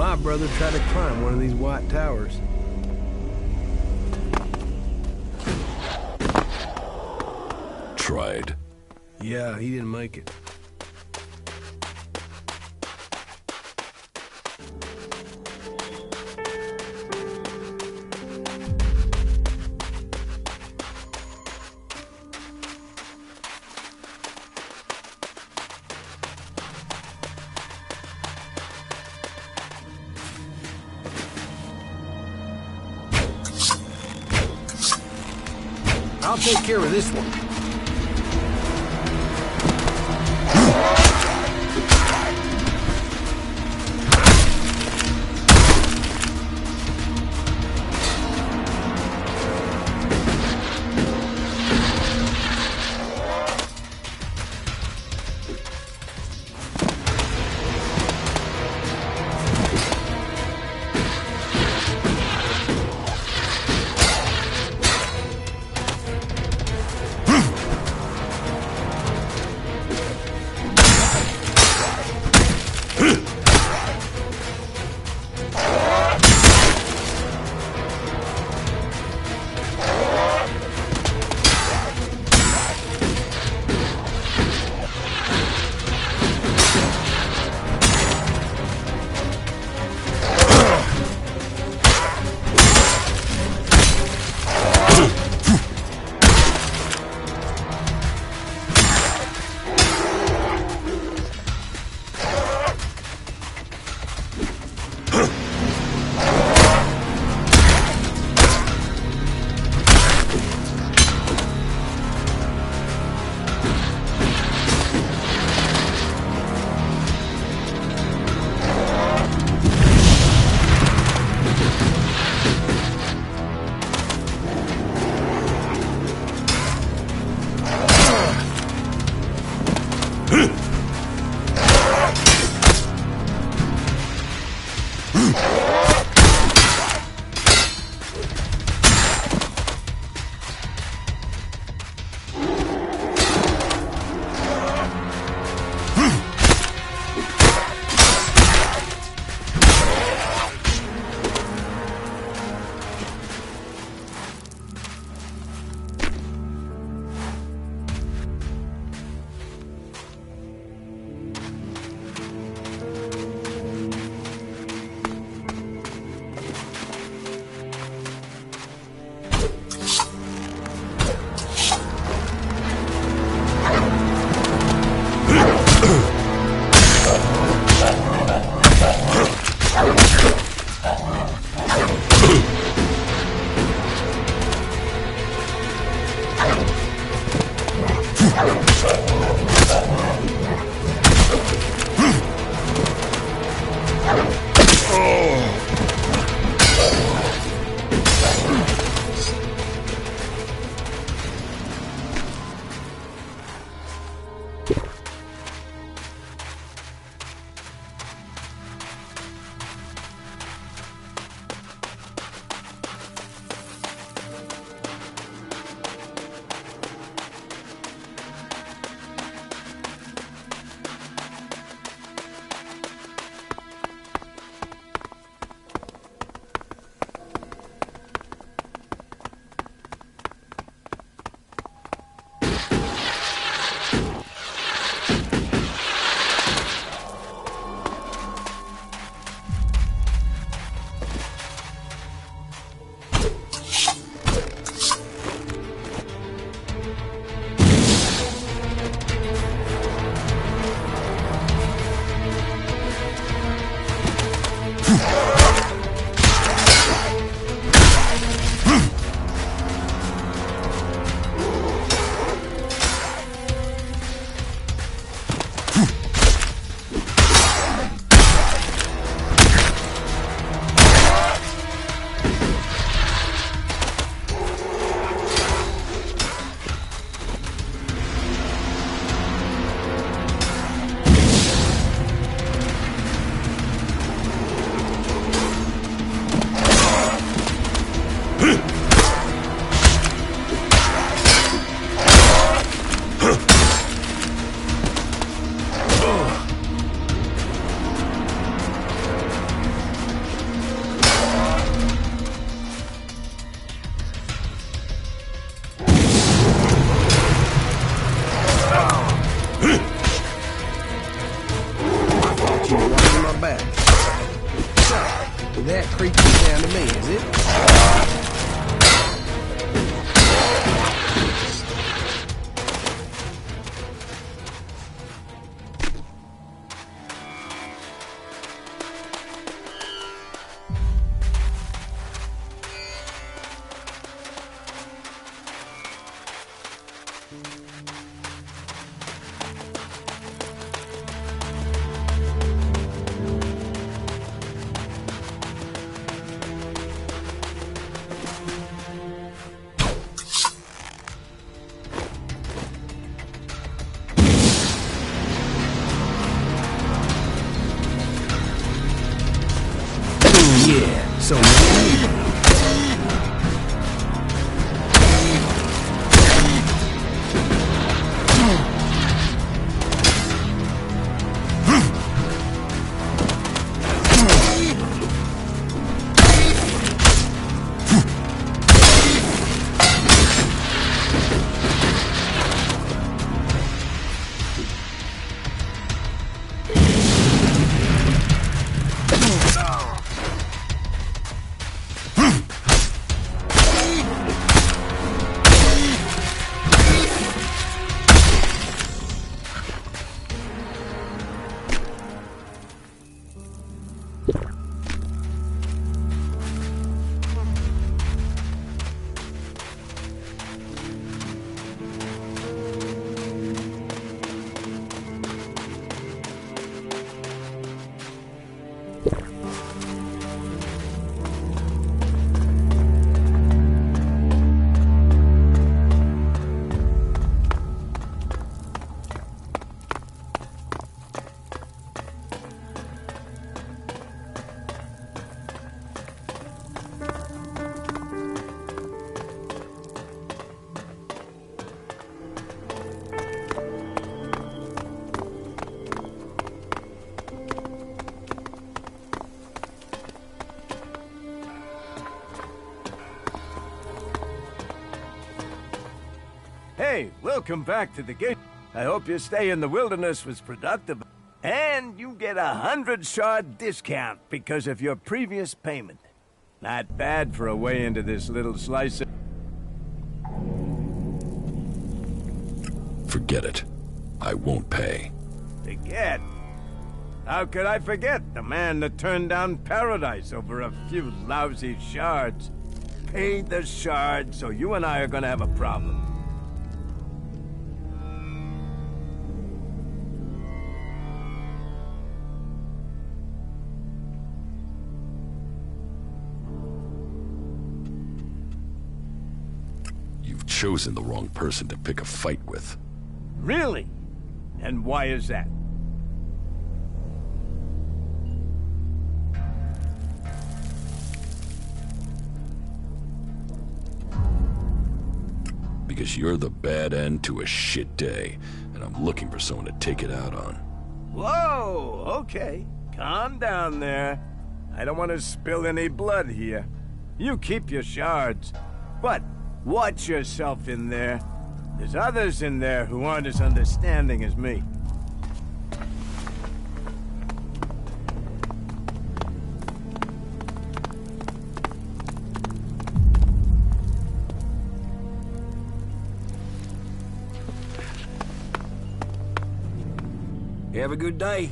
My brother tried to climb one of these white towers. Tried. Yeah, he didn't make it. I'll take care of this one. me, is it? Yeah, so Hey, welcome back to the game. I hope your stay in the wilderness was productive. And you get a 100 shard discount because of your previous payment. Not bad for a way into this little slice of... Forget it. I won't pay. Forget? How could I forget the man that turned down paradise over a few lousy shards? Pay the shards, so you and I are gonna have a problem. You've chosen the wrong person to pick a fight with. Really? And why is that? Because you're the bad end to a shit day, and I'm looking for someone to take it out on. Whoa, okay. Calm down there. I don't want to spill any blood here. You keep your shards. But watch yourself in there. There's others in there who aren't as understanding as me. Have a good day.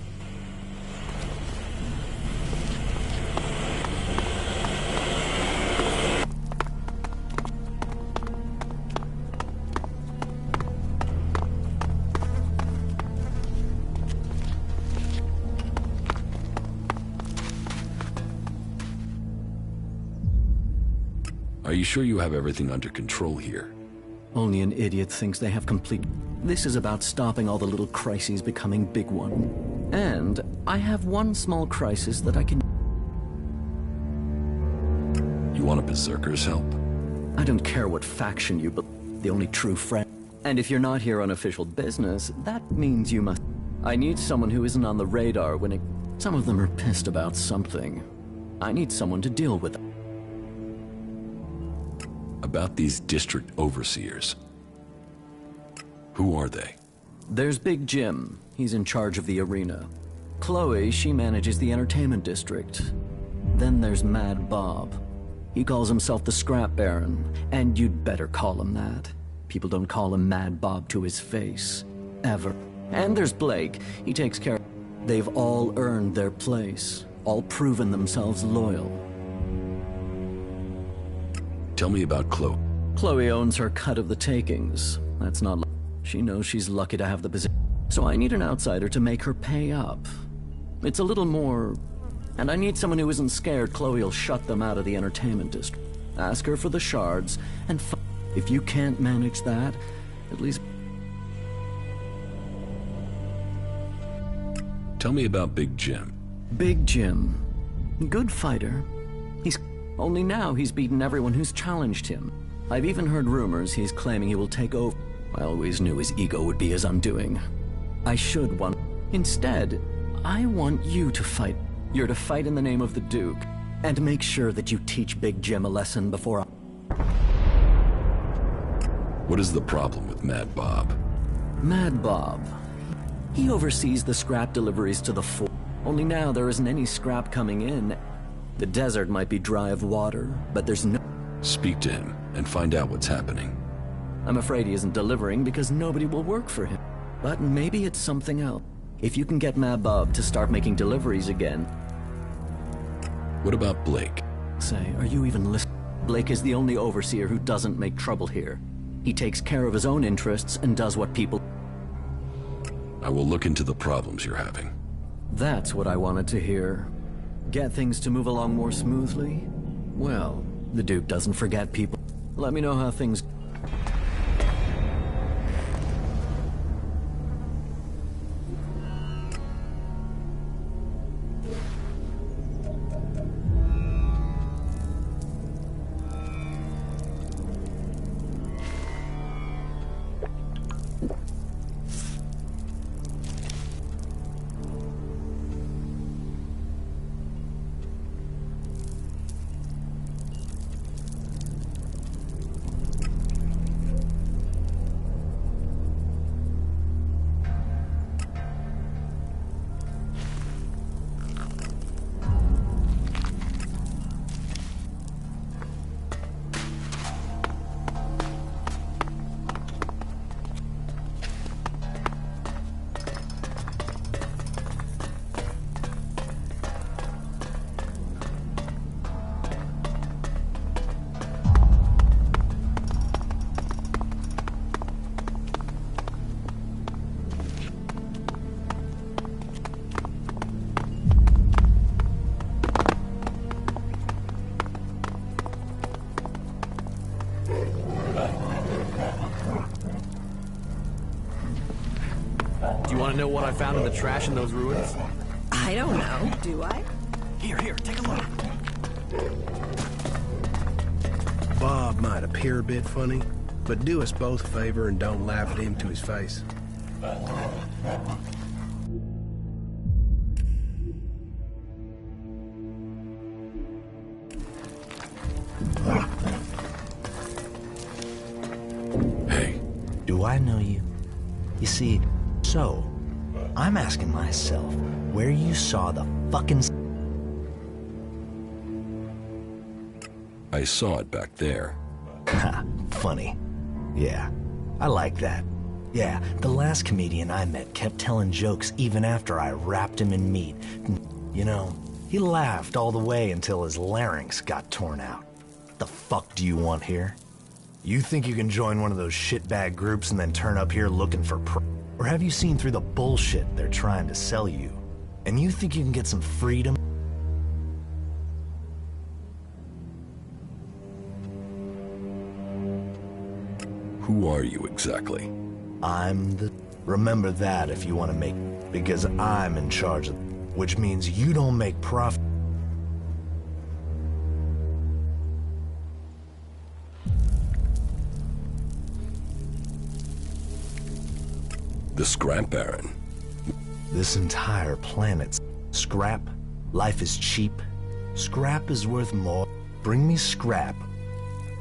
Are you sure you have everything under control here? Only an idiot thinks they have complete... This is about stopping all the little crises becoming big one. And I have one small crisis that I can... You want a berserker's help? I don't care what faction you, but the only true friend. And if you're not here on official business, that means you must... I need someone who isn't on the radar when it... Some of them are pissed about something. I need someone to deal with it. About these district overseers. Who are they? There's Big Jim. He's in charge of the arena. Chloe, she manages the entertainment district. Then there's Mad Bob. He calls himself the Scrap Baron, and you'd better call him that. People don't call him Mad Bob to his face. Ever. And there's Blake. He takes care. They've all earned their place. All proven themselves loyal. Tell me about Chloe. Chloe owns her cut of the takings. That's not... She knows she's lucky to have the position. So I need an outsider to make her pay up. It's a little more... And I need someone who isn't scared Chloe'll shut them out of the entertainment district. Ask her for the shards, and if you can't manage that, at least... Tell me about Big Jim. Big Jim. Good fighter. Only now he's beaten everyone who's challenged him. I've even heard rumors he's claiming he will take over. I always knew his ego would be his undoing. I should want... Instead, I want you to fight. You're to fight in the name of the Duke, and make sure that you teach Big Jim a lesson before I... What is the problem with Mad Bob? Mad Bob. He oversees the scrap deliveries to the fort. Only now there isn't any scrap coming in. The desert might be dry of water, but there's no... Speak to him and find out what's happening. I'm afraid he isn't delivering because nobody will work for him. But maybe it's something else. If you can get Mad Bob to start making deliveries again... What about Blake? Say, are you even listening? Blake is the only overseer who doesn't make trouble here. He takes care of his own interests and does what people... I will look into the problems you're having. That's what I wanted to hear. Get things to move along more smoothly? Well, the Duke doesn't forget people. Let me know how things... Do you want to know what I found in the trash in those ruins? I don't know, do I? Here, take a look. Bob might appear a bit funny, but do us both a favor and don't laugh at him to his face. Hey. Do I know you? You see, so, I'm asking myself where you saw the fucking... I saw it back there. Ha, funny. Yeah, I like that. Yeah, the last comedian I met kept telling jokes even after I wrapped him in meat. You know, he laughed all the way until his larynx got torn out. The fuck do you want here? You think you can join one of those shitbag groups and then turn up here looking for Or have you seen through the bullshit they're trying to sell you? And you think you can get some freedom? Who are you exactly? I'm the... Remember that if you want to make... Because I'm in charge of... Which means you don't make profit. The Scrap Baron. This entire planet's scrap. Life is cheap. Scrap is worth more. Bring me scrap.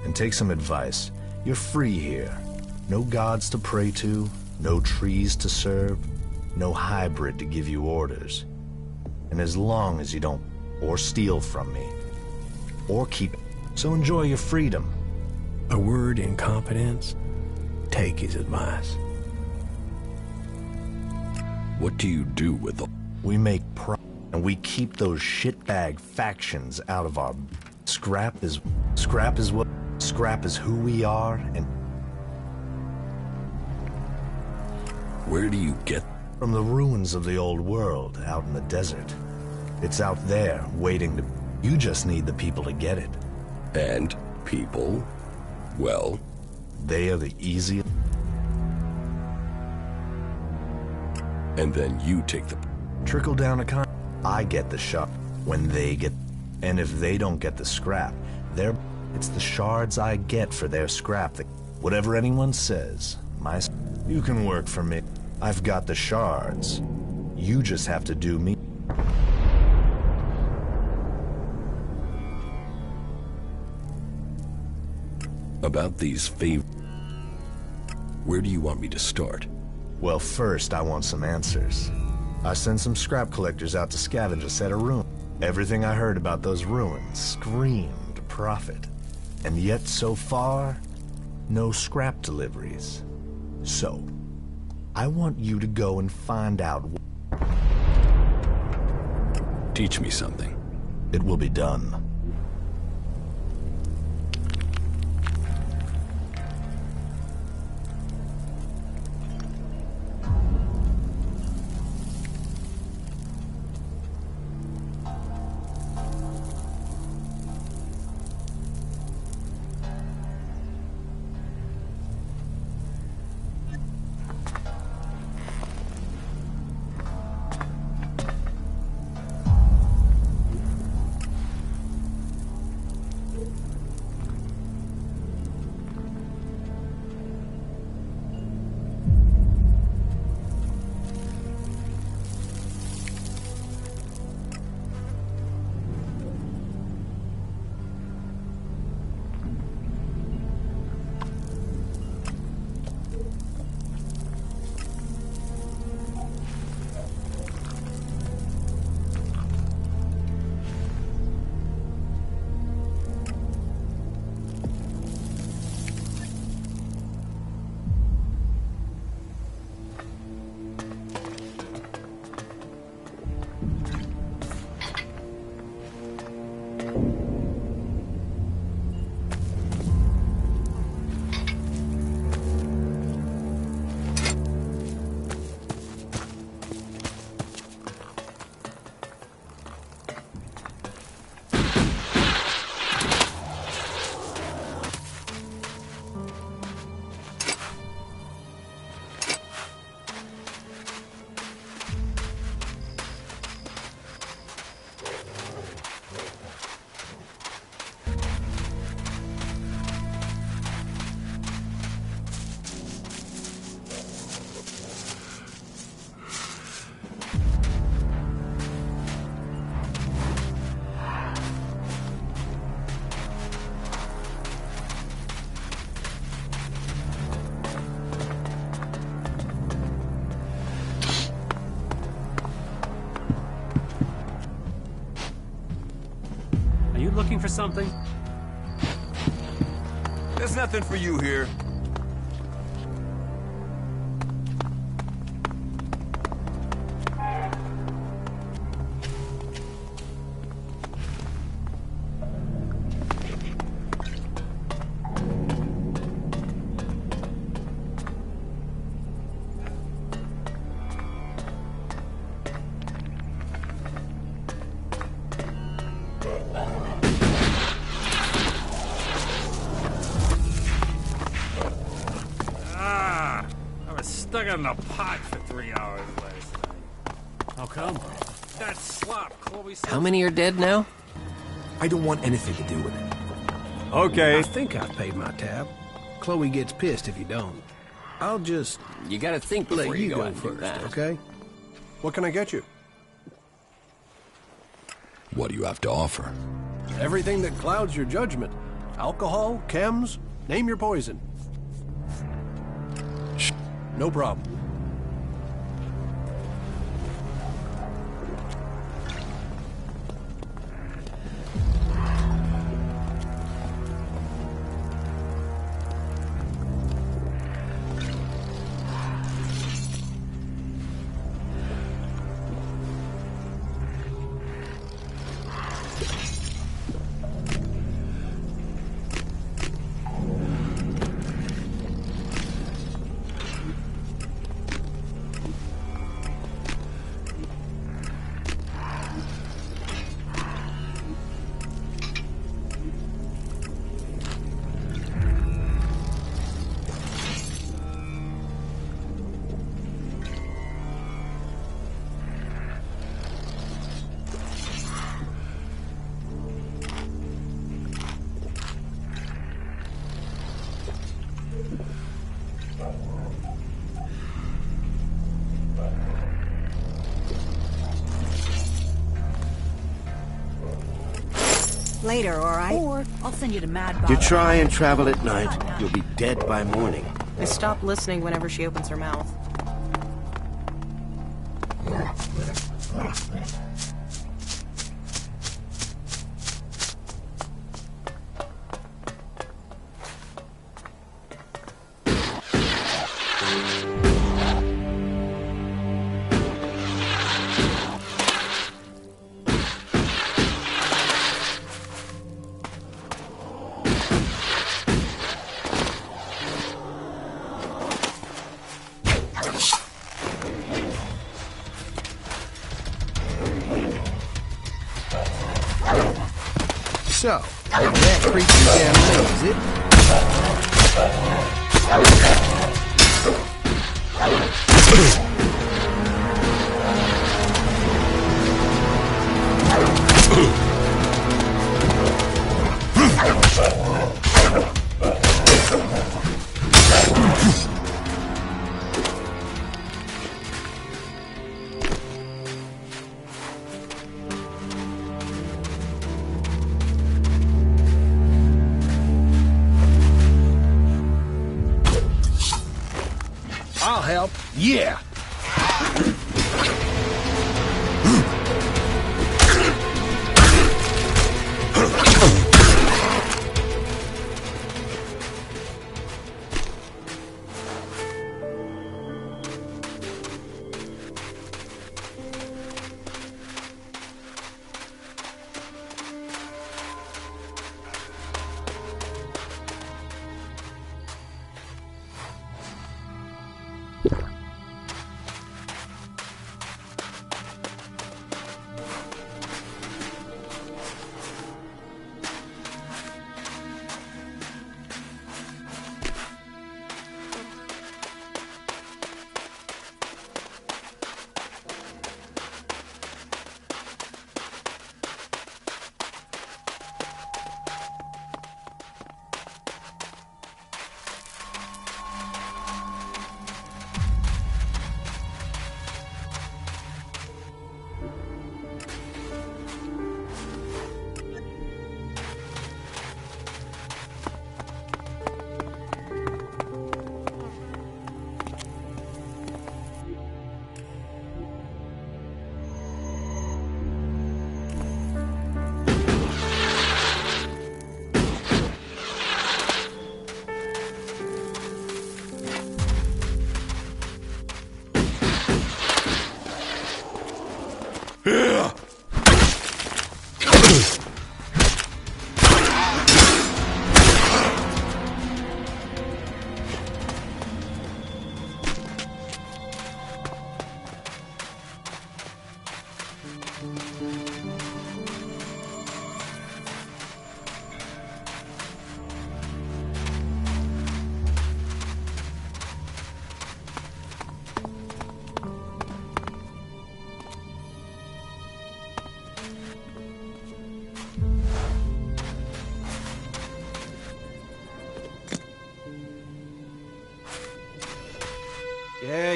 And take some advice. You're free here. No gods to pray to, no trees to serve, no hybrid to give you orders. And as long as you don't or steal from me, or keep So enjoy your freedom. A word in confidence, take his advice. What do you do with the... We make and we keep those shitbag factions out of our... Scrap is who we are, and... Where do you get... From the ruins of the old world, out in the desert. It's out there, waiting to... You just need the people to get it. And people? Well... They are the easiest... And then you take the... Trickle down I get the shot when they get... And if they don't get the scrap, it's the shards I get for their scrap that... Whatever anyone says, you can work for me. I've got the shards. You just have to do me. About these where do you want me to start? Well, first I want some answers. I sent some scrap collectors out to scavenge a set of ruins. Everything I heard about those ruins screamed profit. And yet, so far, no scrap deliveries. So, I want you to go and find out. Teach me something. It will be done. Looking for something? There's nothing for you here. Stuck in the pot for 3 hours last night. How come? That slop, Chloe said. How many are dead now? I don't want anything to do with it. Okay. I think I've paid my tab. Chloe gets pissed if you don't. I'll just You gotta think before let you you go go out and do first, that. okay? What can I get you? What do you have to offer? Everything that clouds your judgment. Alcohol, chems, name your poison. No problem. later, alright? Or I'll send you to Mad Bob. You try and travel at night, you'll be dead by morning. I stop listening whenever she opens her mouth. So, that creature's down there, is it? I'll help. Yeah.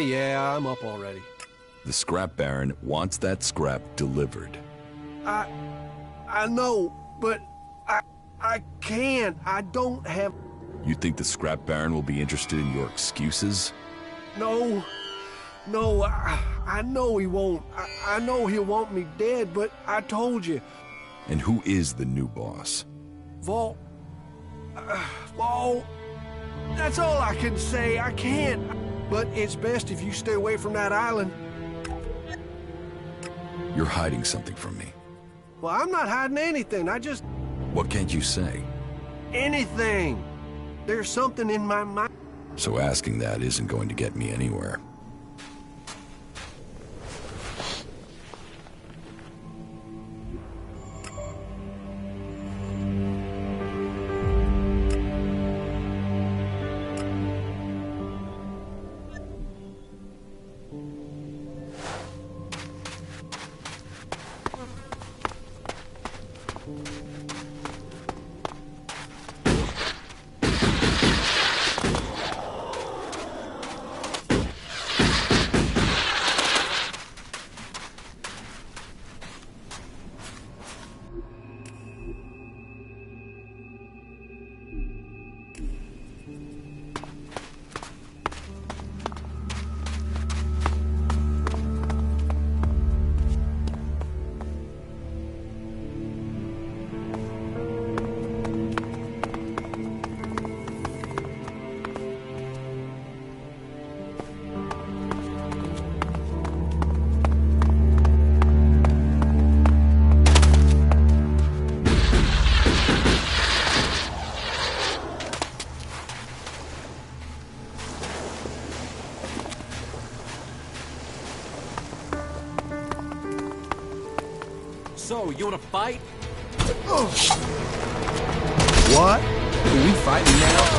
Yeah, I'm up already. The scrap baron wants that scrap delivered. I know, but I can't. I don't have... You think the scrap baron will be interested in your excuses? No, I know he won't. I know he'll want me dead, but I told you. And who is the new boss? Vault. Vault. That's all I can say. I can't. But it's best if you stay away from that island. You're hiding something from me. Well, I'm not hiding anything. I just... What can't you say? Anything. There's something in my mind. So asking that isn't going to get me anywhere. So, you wanna fight? What? Are we fighting now?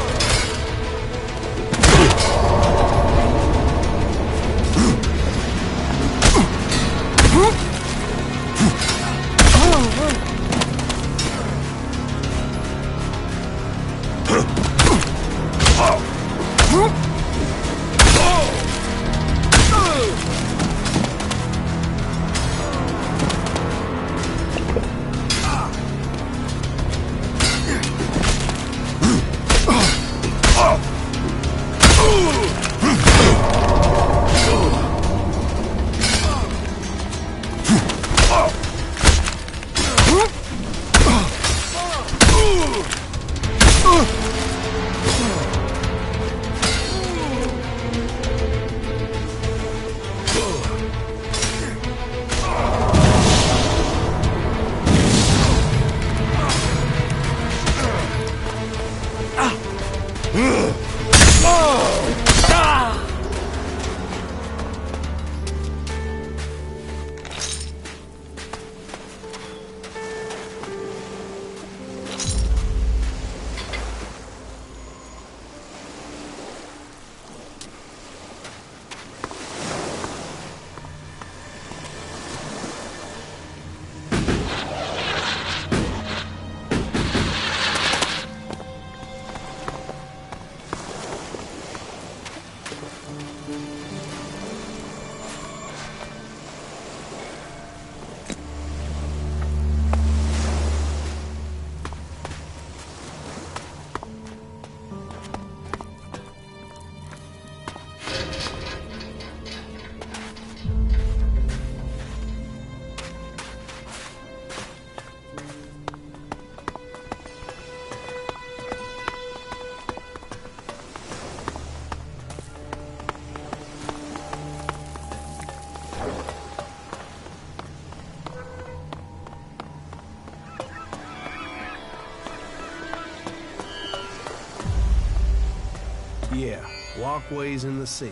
Yeah, walkways in the sea.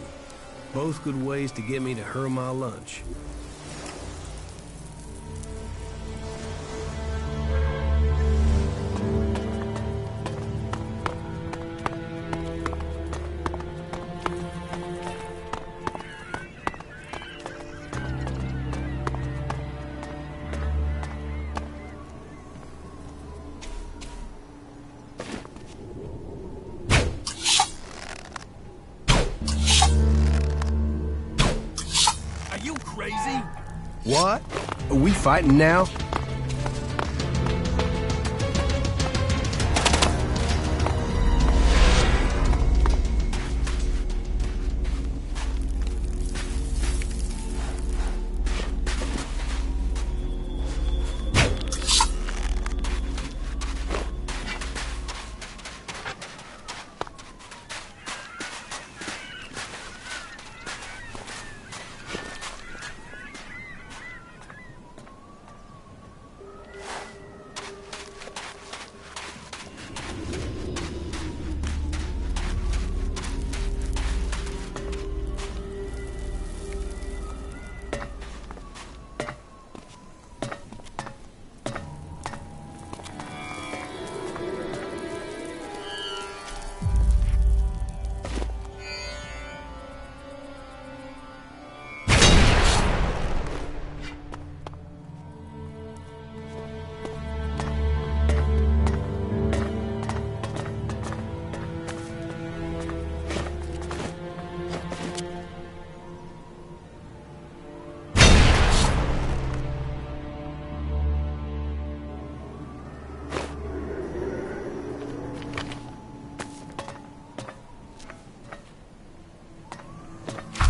Both good ways to get me to hurl my lunch. What? Are we fighting now?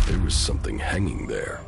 There was something hanging there.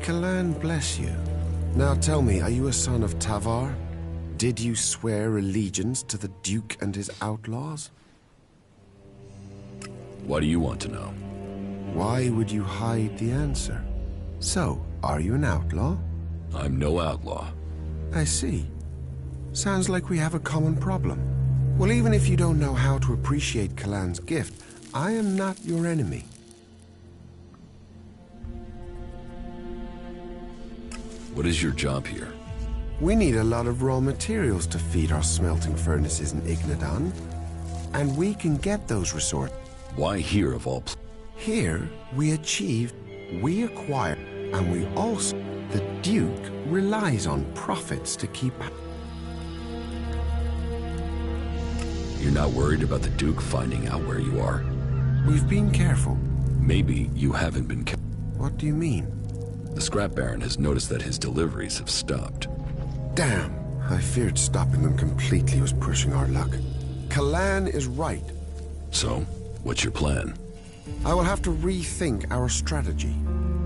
Kalan bless you. Now tell me, are you a son of Tavar? Did you swear allegiance to the Duke and his outlaws? Why do you want to know? Why would you hide the answer? So, are you an outlaw? I'm no outlaw. I see. Sounds like we have a common problem. Well, even if you don't know how to appreciate Kalan's gift, I am not your enemy. What is your job here? We need a lot of raw materials to feed our smelting furnaces in Ignadan, and we can get those resources. Why here of all Here, we achieve, we acquire, and we also... The Duke relies on profits to keep... You're not worried about the Duke finding out where you are? We've been careful. Maybe you haven't been careful. What do you mean? The scrap baron has noticed that his deliveries have stopped. Damn, I feared stopping them completely was pushing our luck. Kalan is right. So, what's your plan? I will have to rethink our strategy.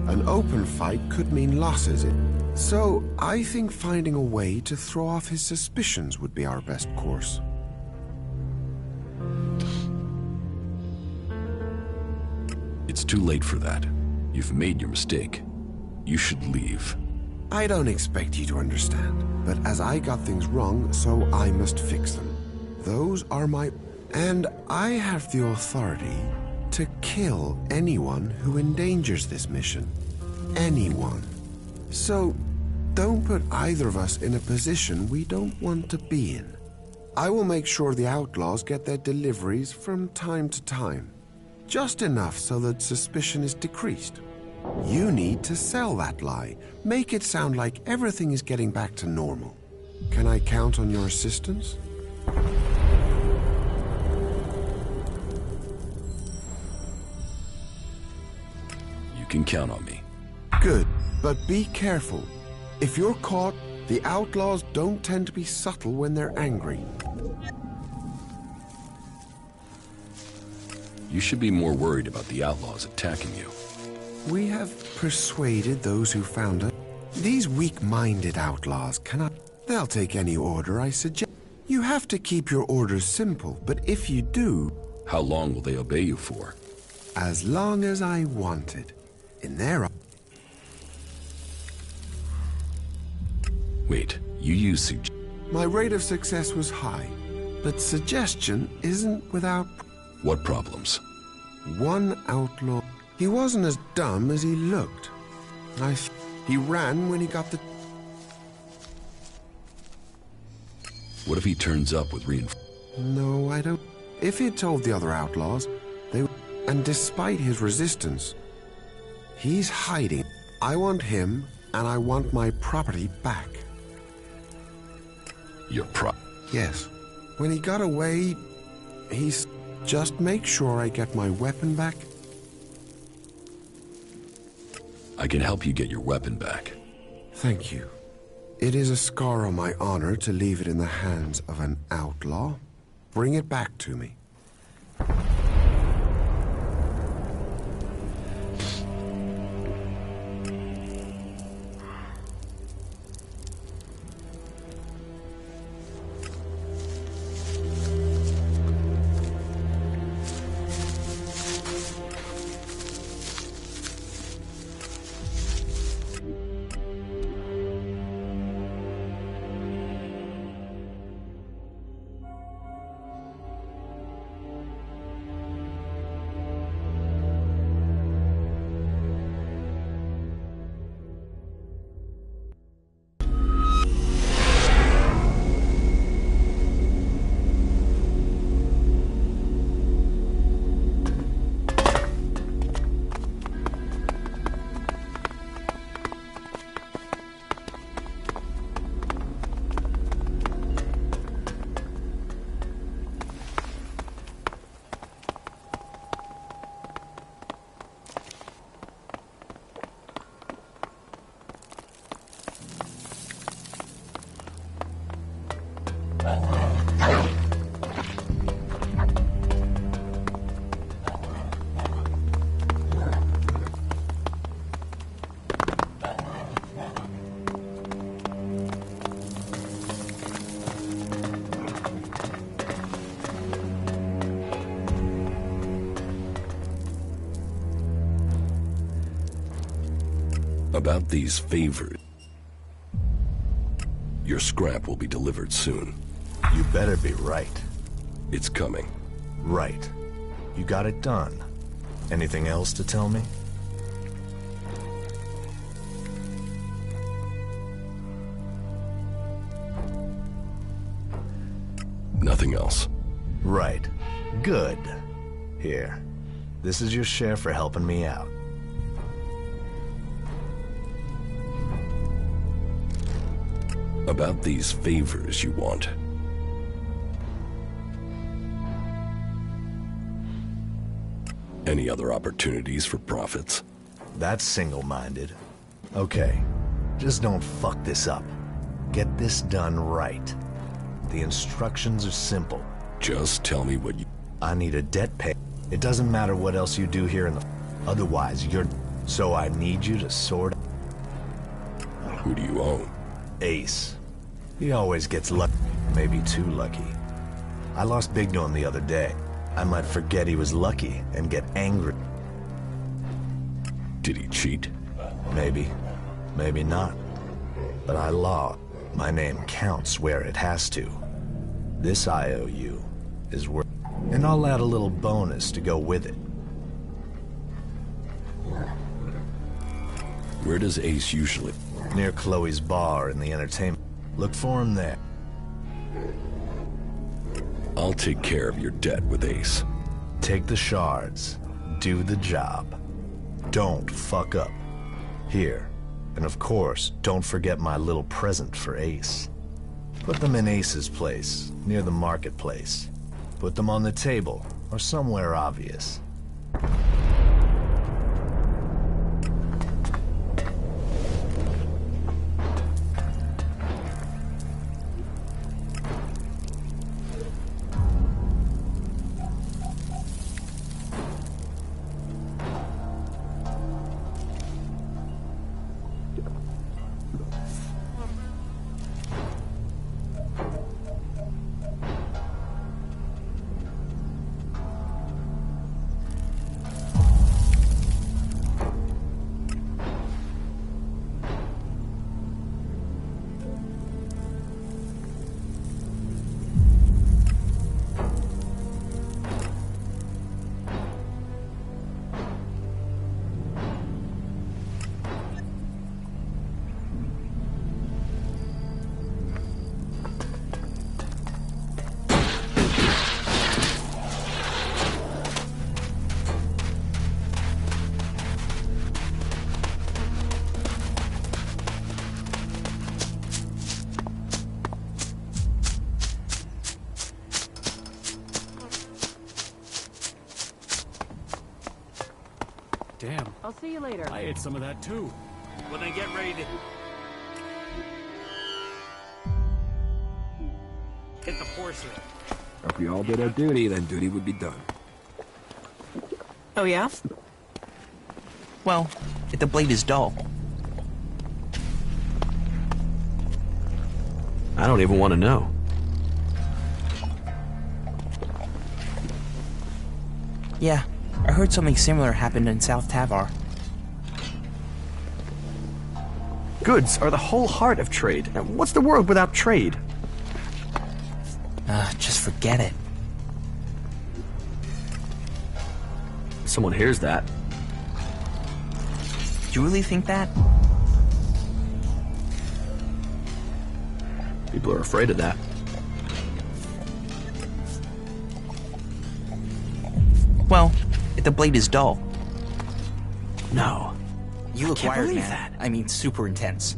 An open fight could mean losses. So, I think finding a way to throw off his suspicions would be our best course. It's too late for that. You've made your mistake. You should leave. I don't expect you to understand, but as I got things wrong, so I must fix them. Those are my... And I have the authority to kill anyone who endangers this mission. Anyone. So, don't put either of us in a position we don't want to be in. I will make sure the outlaws get their deliveries from time to time. Just enough so that suspicion is decreased. You need to sell that lie. Make it sound like everything is getting back to normal. Can I count on your assistance? You can count on me. Good, but be careful. If you're caught, the outlaws don't tend to be subtle when they're angry. You should be more worried about the outlaws attacking you. We have persuaded those who found us. These weak-minded outlaws cannot... They'll take any order I suggest. You have to keep your orders simple, but if you do... How long will they obey you for? As long as I wanted. In their... Wait, you use My rate of success was high, but suggestion isn't without... What problems? One outlaw... He wasn't as dumb as he looked. He ran when he got the... What if he turns up with reinforcements? No, I don't... If he'd told the other outlaws, they would... And despite his resistance, he's hiding. I want him, and I want my property back. Your Yes. When he got away, he's... Just make sure I get my weapon back. I can help you get your weapon back. Thank you. It is a scar on my honor to leave it in the hands of an outlaw. Bring it back to me. About these favors. Your scrap will be delivered soon. You better be right. It's coming. Right. You got it done. Anything else to tell me? Nothing else. Right. Good. Here. This is your share for helping me out. About these favors you want. Any other opportunities for profits? That's single-minded. Okay. Just don't fuck this up. Get this done right. The instructions are simple. Just tell me what you... I need a debt pay. It doesn't matter what else you do here in the... Otherwise, you're... So I need you to sort... Who do you own? Ace. He always gets lucky. Maybe too lucky. I lost big to him the other day. I might forget he was lucky and get angry. Did he cheat? Maybe. Maybe not. But I lost. My name counts where it has to. This IOU is worth... And I'll add a little bonus to go with it. Where does Ace usually... Near Chloe's bar in the entertainment. Look for him there. I'll take care of your debt with Ace. Take the shards. Do the job. Don't fuck up. Here. And of course, don't forget my little present for Ace. Put them in Ace's place, near the marketplace. Put them on the table, or somewhere obvious. Damn. I'll see you later. I ate some of that too. When I get ready to... hit the porcelain. If we all did our duty, then duty would be done. Oh, yeah? Well, if the blade is dull. I don't even want to know. Yeah, I heard something similar happened in South Tavar. Goods are the whole heart of trade. Now, what's the world without trade? Just forget it. If someone hears that. You really think that? People are afraid of that. Well, if the blade is dull. No. You look can't wired, believe man. that. I mean, super intense.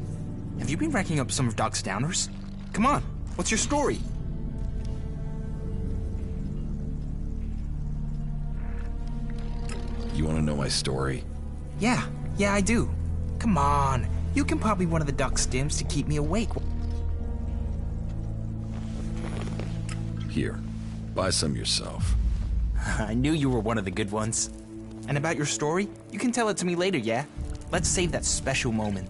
Have you been racking up some of Doc's downers? Come on, what's your story? You want to know my story? Yeah, I do. Come on, you can pop me one of the Doc stims to keep me awake. Here, buy some yourself. I knew you were one of the good ones. And about your story, you can tell it to me later, yeah? Let's save that special moment.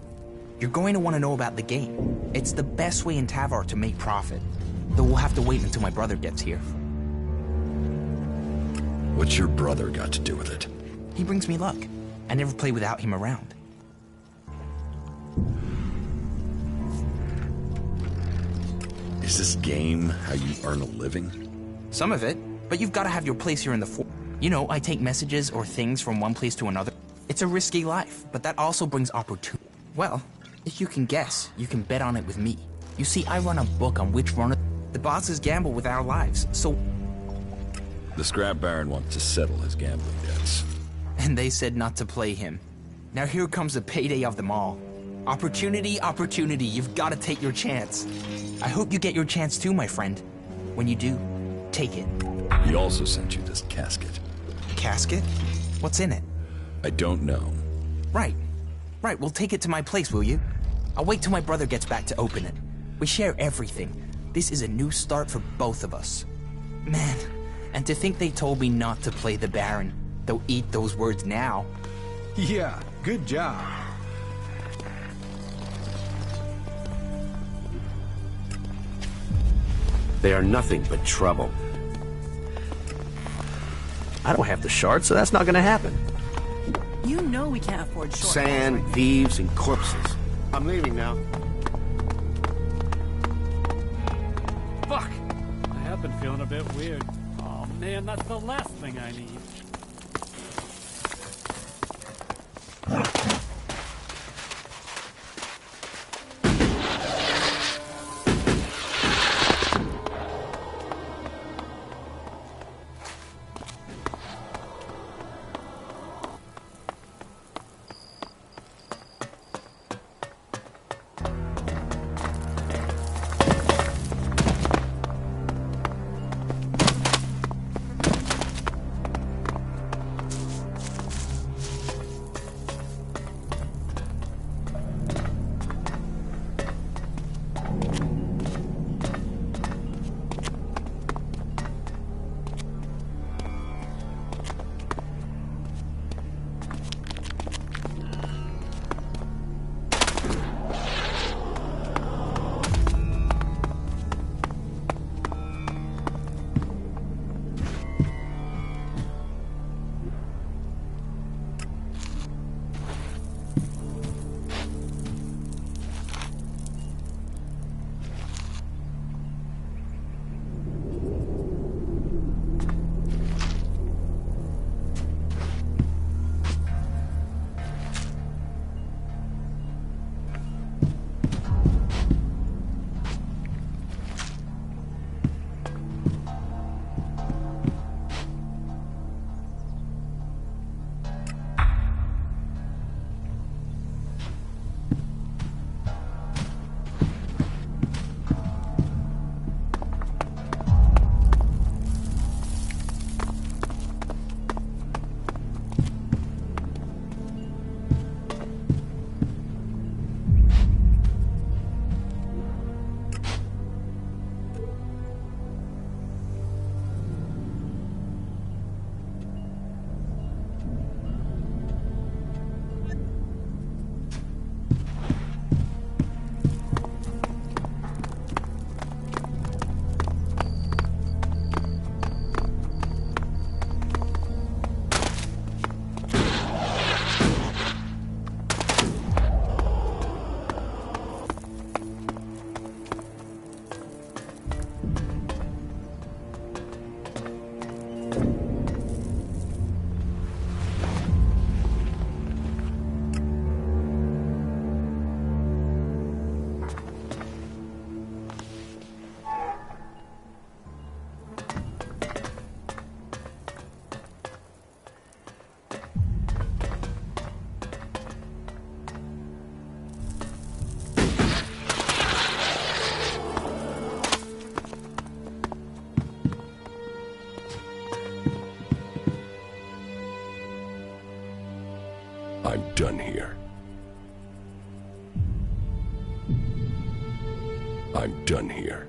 You're going to want to know about the game. It's the best way in Tavar to make profit. Though we'll have to wait until my brother gets here. What's your brother got to do with it? He brings me luck. I never play without him around. Is this game how you earn a living? Some of it, but you've got to have your place here in the fort. You know, I take messages or things from one place to another. It's a risky life, but that also brings opportunity. Well, if you can guess, you can bet on it with me. You see, I run a book on which runner... The bosses gamble with our lives, so... The Scrap Baron wants to settle his gambling debts. And they said not to play him. Now here comes the payday of them all. Opportunity, opportunity, you've got to take your chance. I hope you get your chance too, my friend. When you do, take it. He also sent you this casket. Casket? What's in it? I don't know. Right. Right, well take it to my place, will you? I'll wait till my brother gets back to open it. We share everything. This is a new start for both of us. Man, and to think they told me not to play the Baron. They'll eat those words now. Yeah, good job. They are nothing but trouble. I don't have the shard, so that's not gonna happen. You know we can't afford short. Sand, thieves, and corpses. I'm leaving now. Fuck! I have been feeling a bit weird. Oh man, that's the last thing I need. I'm done here. I'm done here.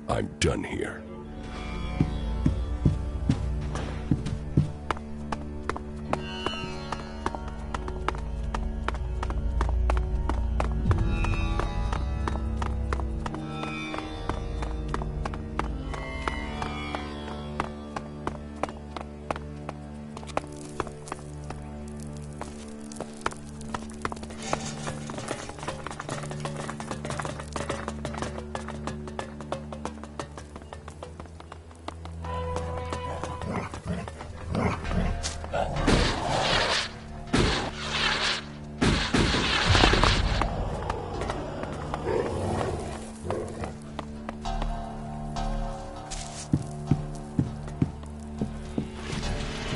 I'm done here.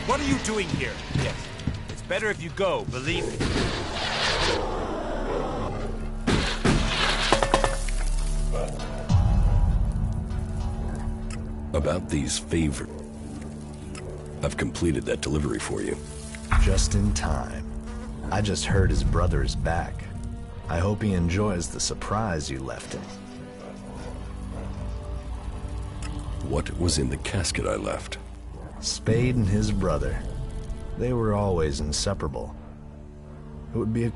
What are you doing here? Yes. It's better if you go, believe me. About these favors. I've completed that delivery for you. Just in time. I just heard his brother is back. I hope he enjoys the surprise you left him. What was in the casket I left? Spade and his brother. They were always inseparable. It would be a...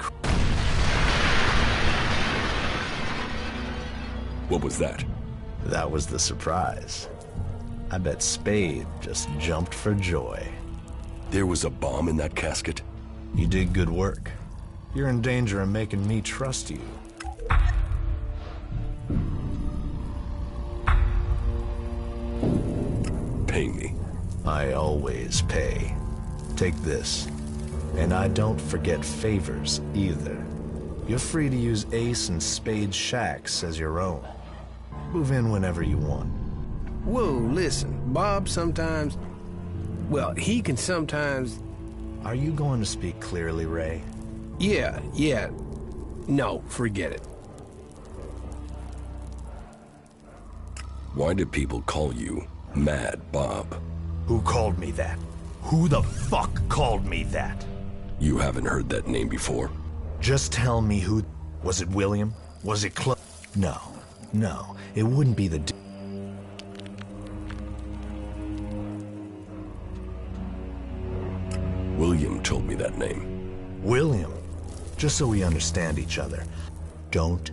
What was that? That was the surprise. I bet Spade just jumped for joy. There was a bomb in that casket? You did good work. You're in danger of making me trust you. Pay me. I always pay. Take this. And I don't forget favors, either. You're free to use Ace and Spade's shacks as your own. Move in whenever you want. Whoa, listen. Bob sometimes... Well, he can sometimes... Are you going to speak clearly, Ray? Yeah. No, forget it. Why do people call you Mad Bob? Who called me that? Who the fuck called me that? You haven't heard that name before? Just tell me who... Was it William? Was it No, it wouldn't be the... William told me that name. William? Just so we understand each other. Don't...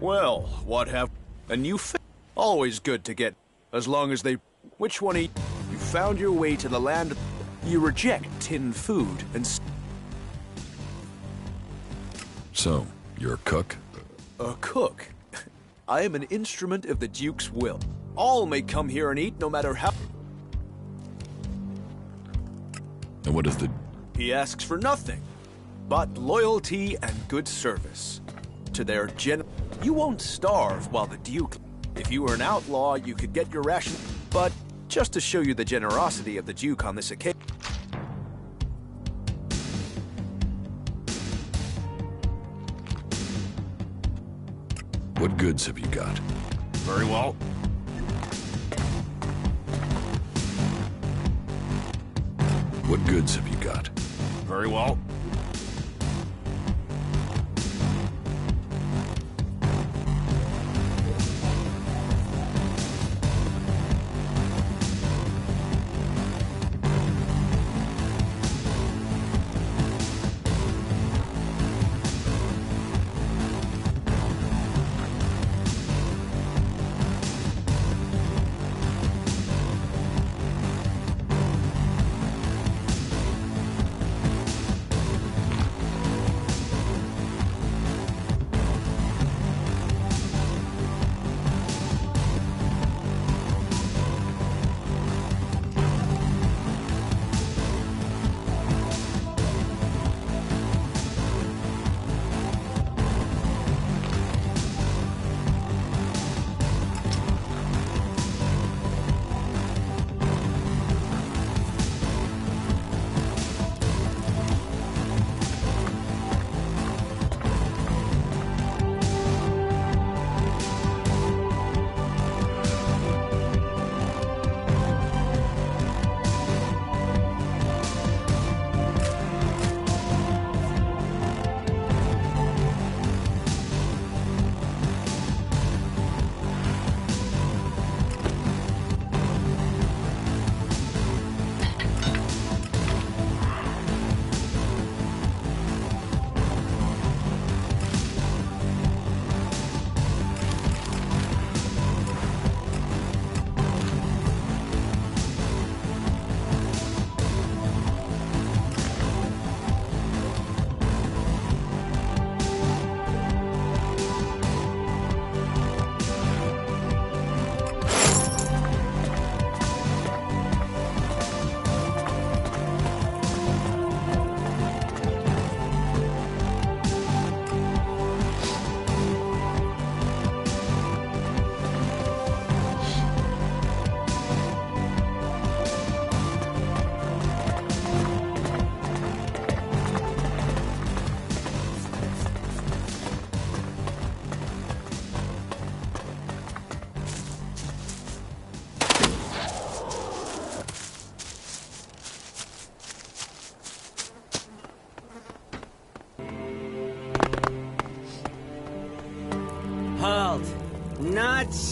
Well, what have... A new always good to get, as long as they... Which one eat? You found your way to the land... You reject tin food and... So, you're a cook? A cook? I am an instrument of the Duke's will. All may come here and eat, no matter how... And what is the... He asks for nothing, but loyalty and good service. To their You won't starve while the Duke... If you were an outlaw, you could get your ration. But just to show you the generosity of the Duke on this occasion... What goods have you got? Very well. What goods have you got? Very well.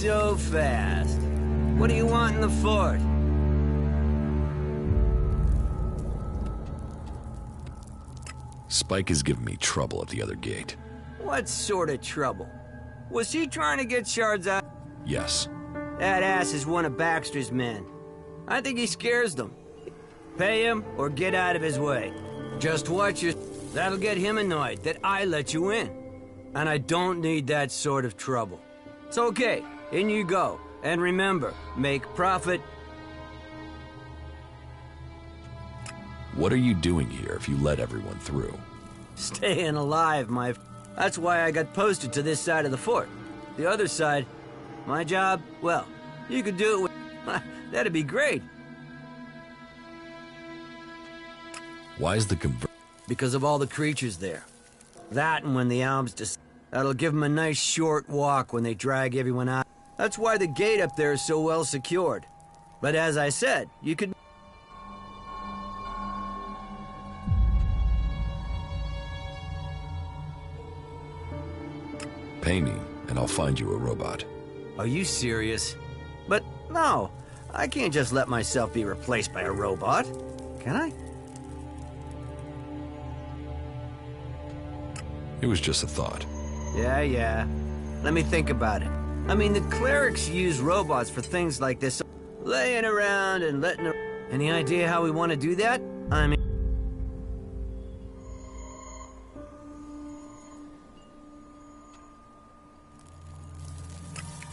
so fast? What do you want in the fort? Spike is giving me trouble at the other gate. What sort of trouble? Was he trying to get shards out? Yes. That ass is one of Baxter's men. I think he scares them. Pay him or get out of his way. Just watch your... That'll get him annoyed that I let you in. And I don't need that sort of trouble. It's okay, in you go. And remember, make profit. What are you doing here if you let everyone through? Staying alive, my... That's why I got posted to this side of the fort. The other side, my job, well, you could do it with... That'd be great. Why is the Because of all the creatures there. That and when the Alms that'll give them a nice short walk when they drag everyone out. That's why the gate up there is so well secured. But as I said, you could... Pay me, and I'll find you a robot. Are you serious? But no, I can't just let myself be replaced by a robot. Can I? It was just a thought. Yeah. Let me think about it. I mean, the clerics use robots for things like this. Laying around and letting... Any idea how we want to do that? I mean...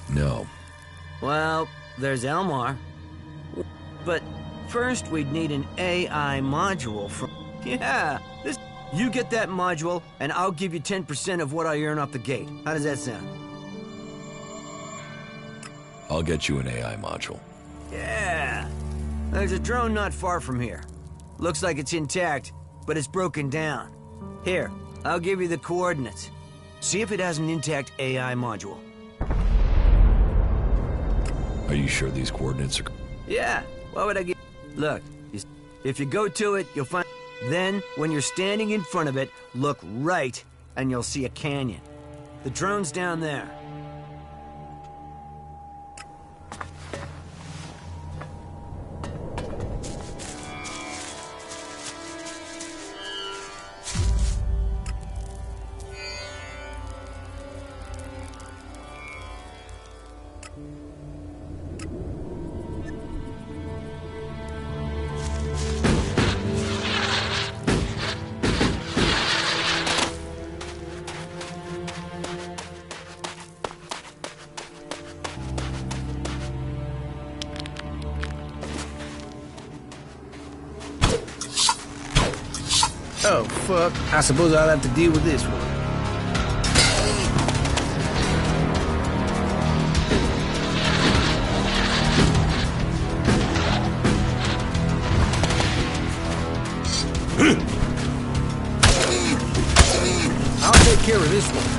No. Well, there's Elmar. But first we'd need an AI module from... Yeah, this... You get that module, and I'll give you 10% of what I earn off the gate. How does that sound? I'll get you an AI module. Yeah. There's a drone not far from here. Looks like it's intact, but it's broken down. Here, I'll give you the coordinates. See if it has an intact AI module. Are you sure these coordinates are... Yeah, why would I give... Look, if you go to it, you'll find... Then, when you're standing in front of it, look right, and you'll see a canyon. The drone's down there. Oh, fuck. I suppose I'll have to deal with this one. I'll take care of this one.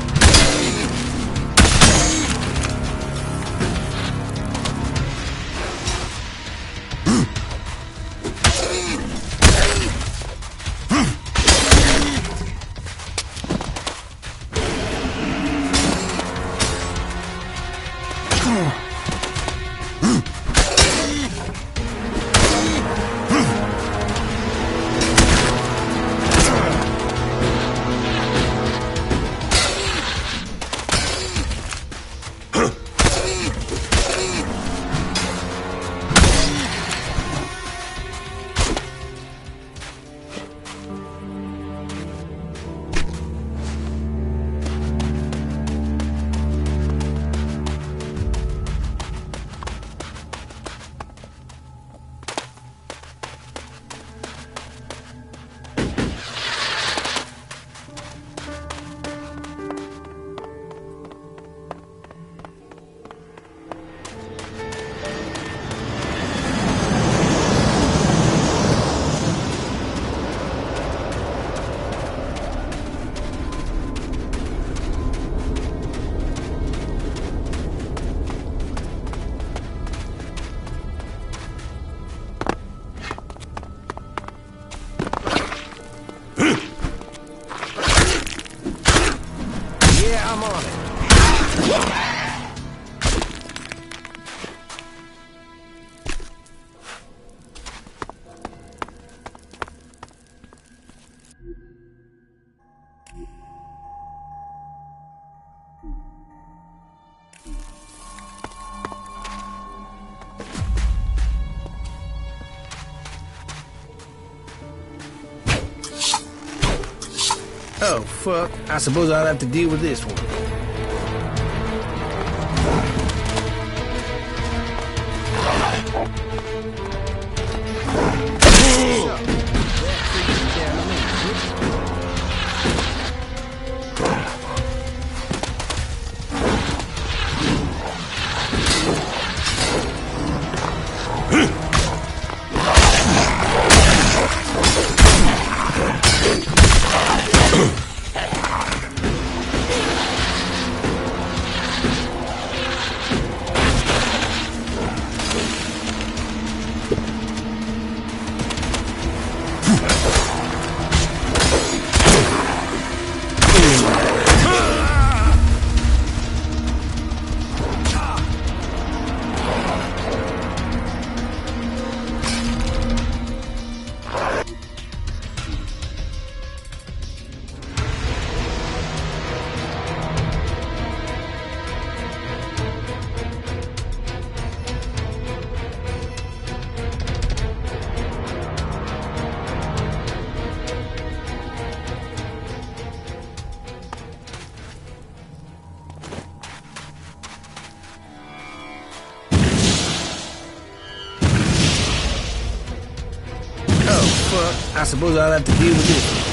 Oh, fuck. I suppose I'll have to deal with this one. I suppose I'll have to deal with this.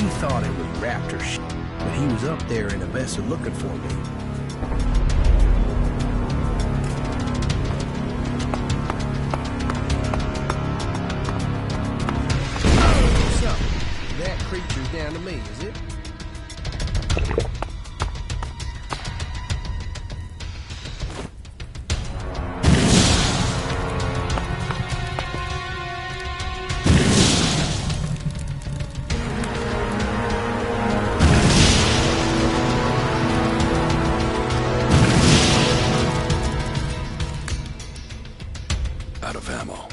We thought it was raptor shit, but he was up there in a vessel looking for me. So, that creature's down to me, is it? Out of ammo.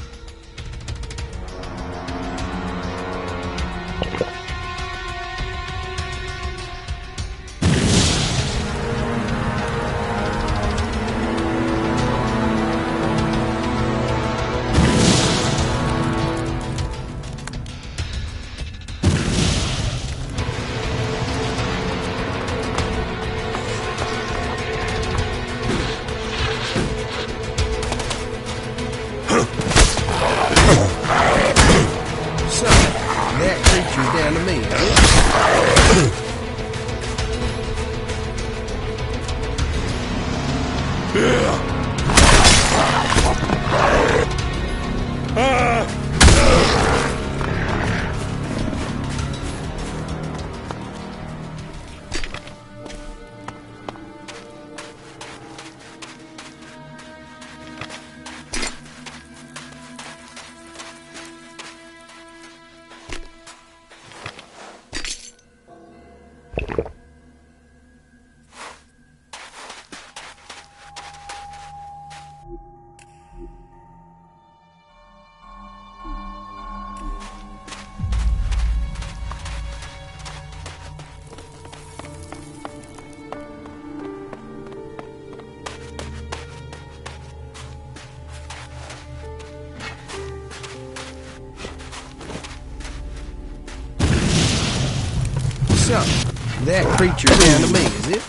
Down to me, So, that creature's down to me, is it?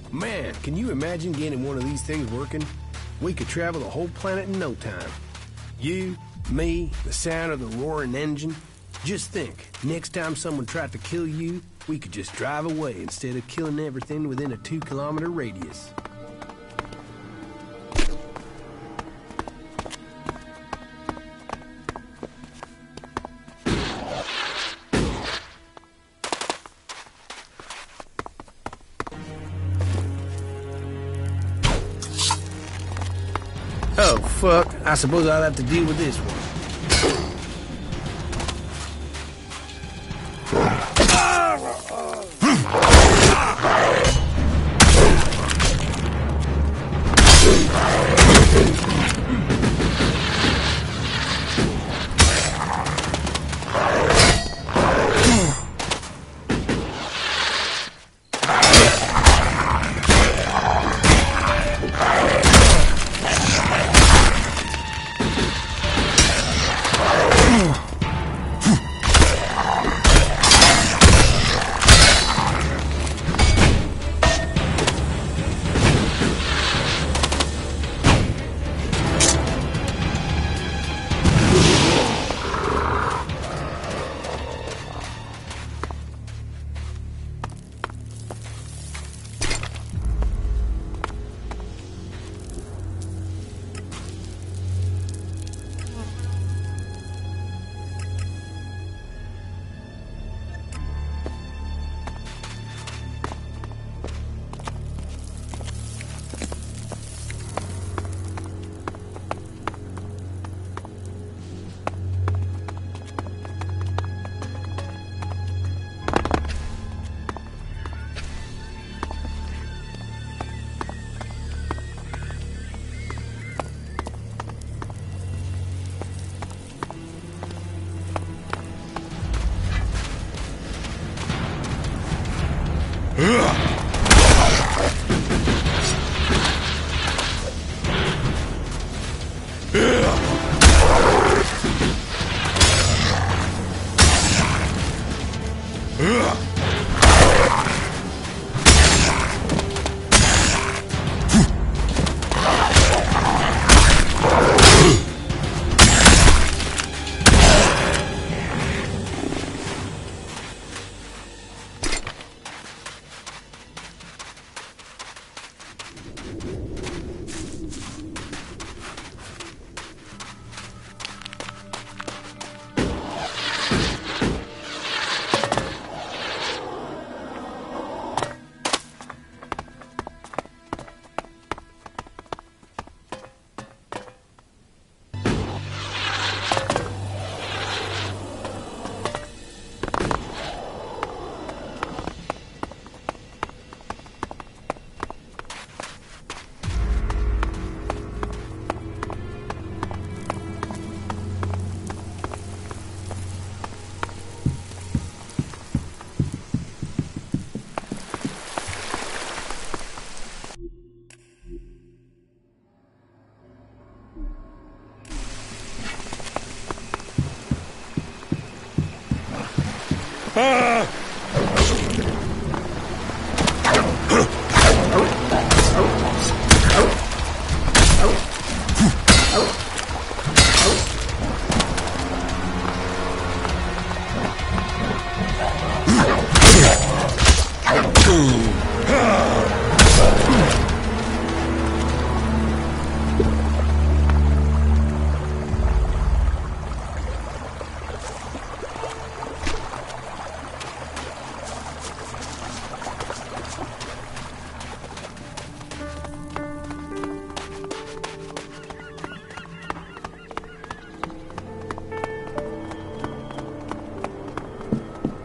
Man, can you imagine getting one of these things working? We could travel the whole planet in no time. You, me, the sound of the roaring engine. Just think, next time someone tried to kill you, we could just drive away instead of killing everything within a 2-kilometer radius. Oh, fuck. I suppose I'll have to deal with this one.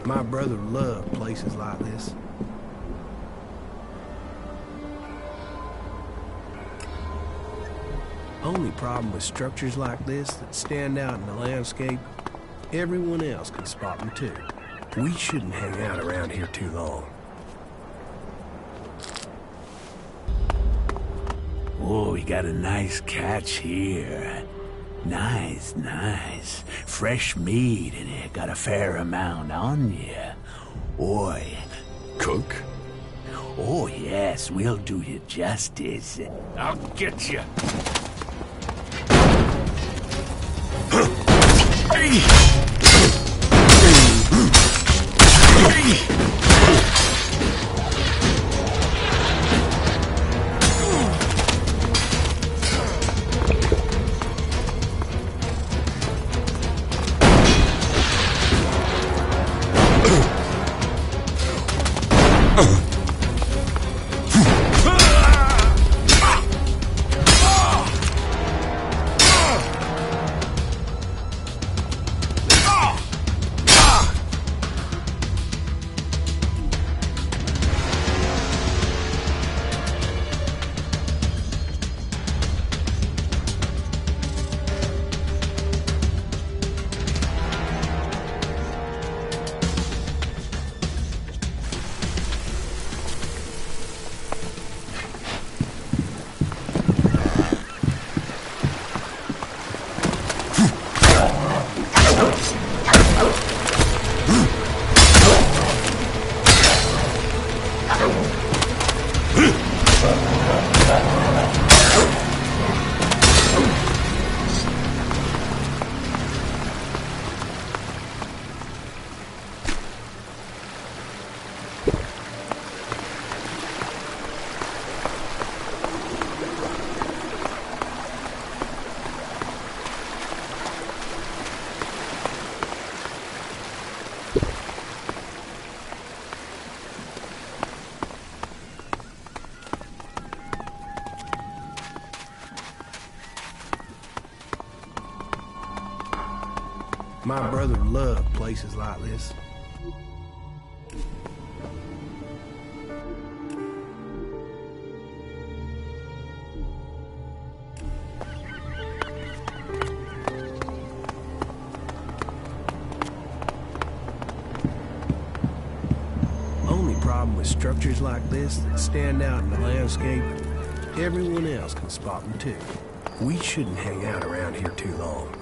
My brother loved places like this. Only problem with structures like this that stand out in the landscape, everyone else can spot them too. We shouldn't hang out around here too long. Oh, we got a nice catch here. Nice, nice. Fresh meat, and it got a fair amount on you. Oi. Cook? Oh, yes, we'll do you justice. I'll get you. My brother loved places like this. Only problem with structures like this that stand out in the landscape, everyone else can spot them too. We shouldn't hang out around here too long.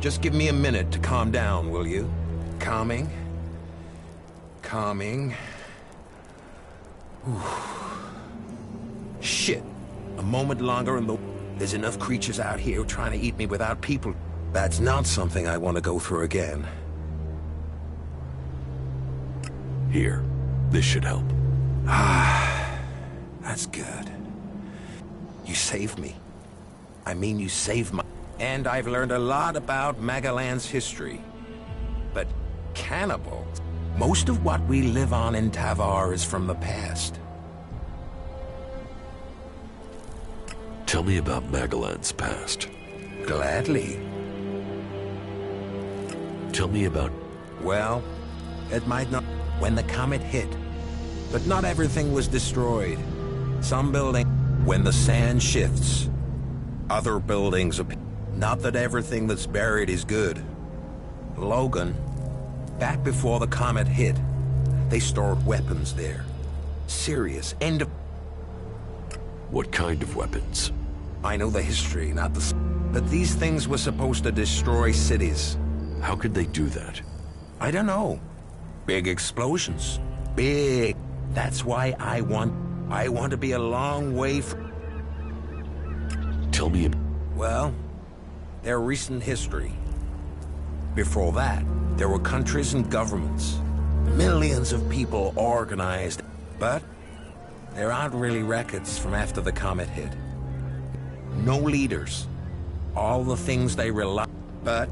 Just give me a minute to calm down, will you? Calming. Calming. Whew. Shit. A moment longer and there's enough creatures out here trying to eat me without people. That's not something I want to go through again. Here. This should help. Ah, that's good. You saved me. I mean, you saved my... And I've learned a lot about Magaland's history. But cannibals... Most of what we live on in Tavar is from the past. Tell me about Magaland's past. Gladly. Tell me about... Well, it might not... When the comet hit. But not everything was destroyed. Some building... When the sand shifts, other buildings appear. Not that everything that's buried is good. Logan, back before the comet hit, they stored weapons there. Serious, end of... What kind of weapons? I know the history, not the... But these things were supposed to destroy cities. How could they do that? I don't know. Big explosions. Big. That's why I want to be a long way from... Tell me... Well, their recent history. Before that, there were countries and governments. Millions of people organized. But there aren't really records from after the comet hit. No leaders. All the things they rely... But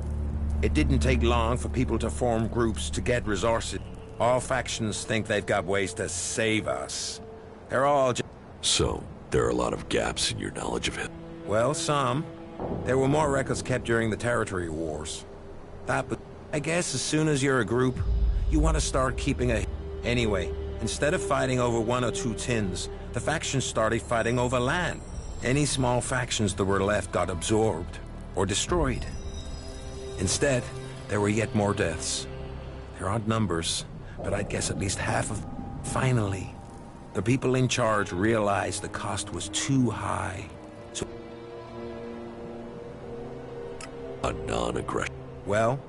it didn't take long for people to form groups to get resources. All factions think they've got ways to save us. They're all just... So, there are a lot of gaps in your knowledge of it. Well, some. There were more records kept during the territory wars. But I guess as soon as you're a group, you want to start keeping a... Anyway, instead of fighting over 1 or 2 tins, the factions started fighting over land. Any small factions that were left got absorbed or destroyed. Instead, there were yet more deaths. There aren't numbers, but I'd guess at least half of... Finally, the people in charge realized the cost was too high. So... A non-aggression. Well,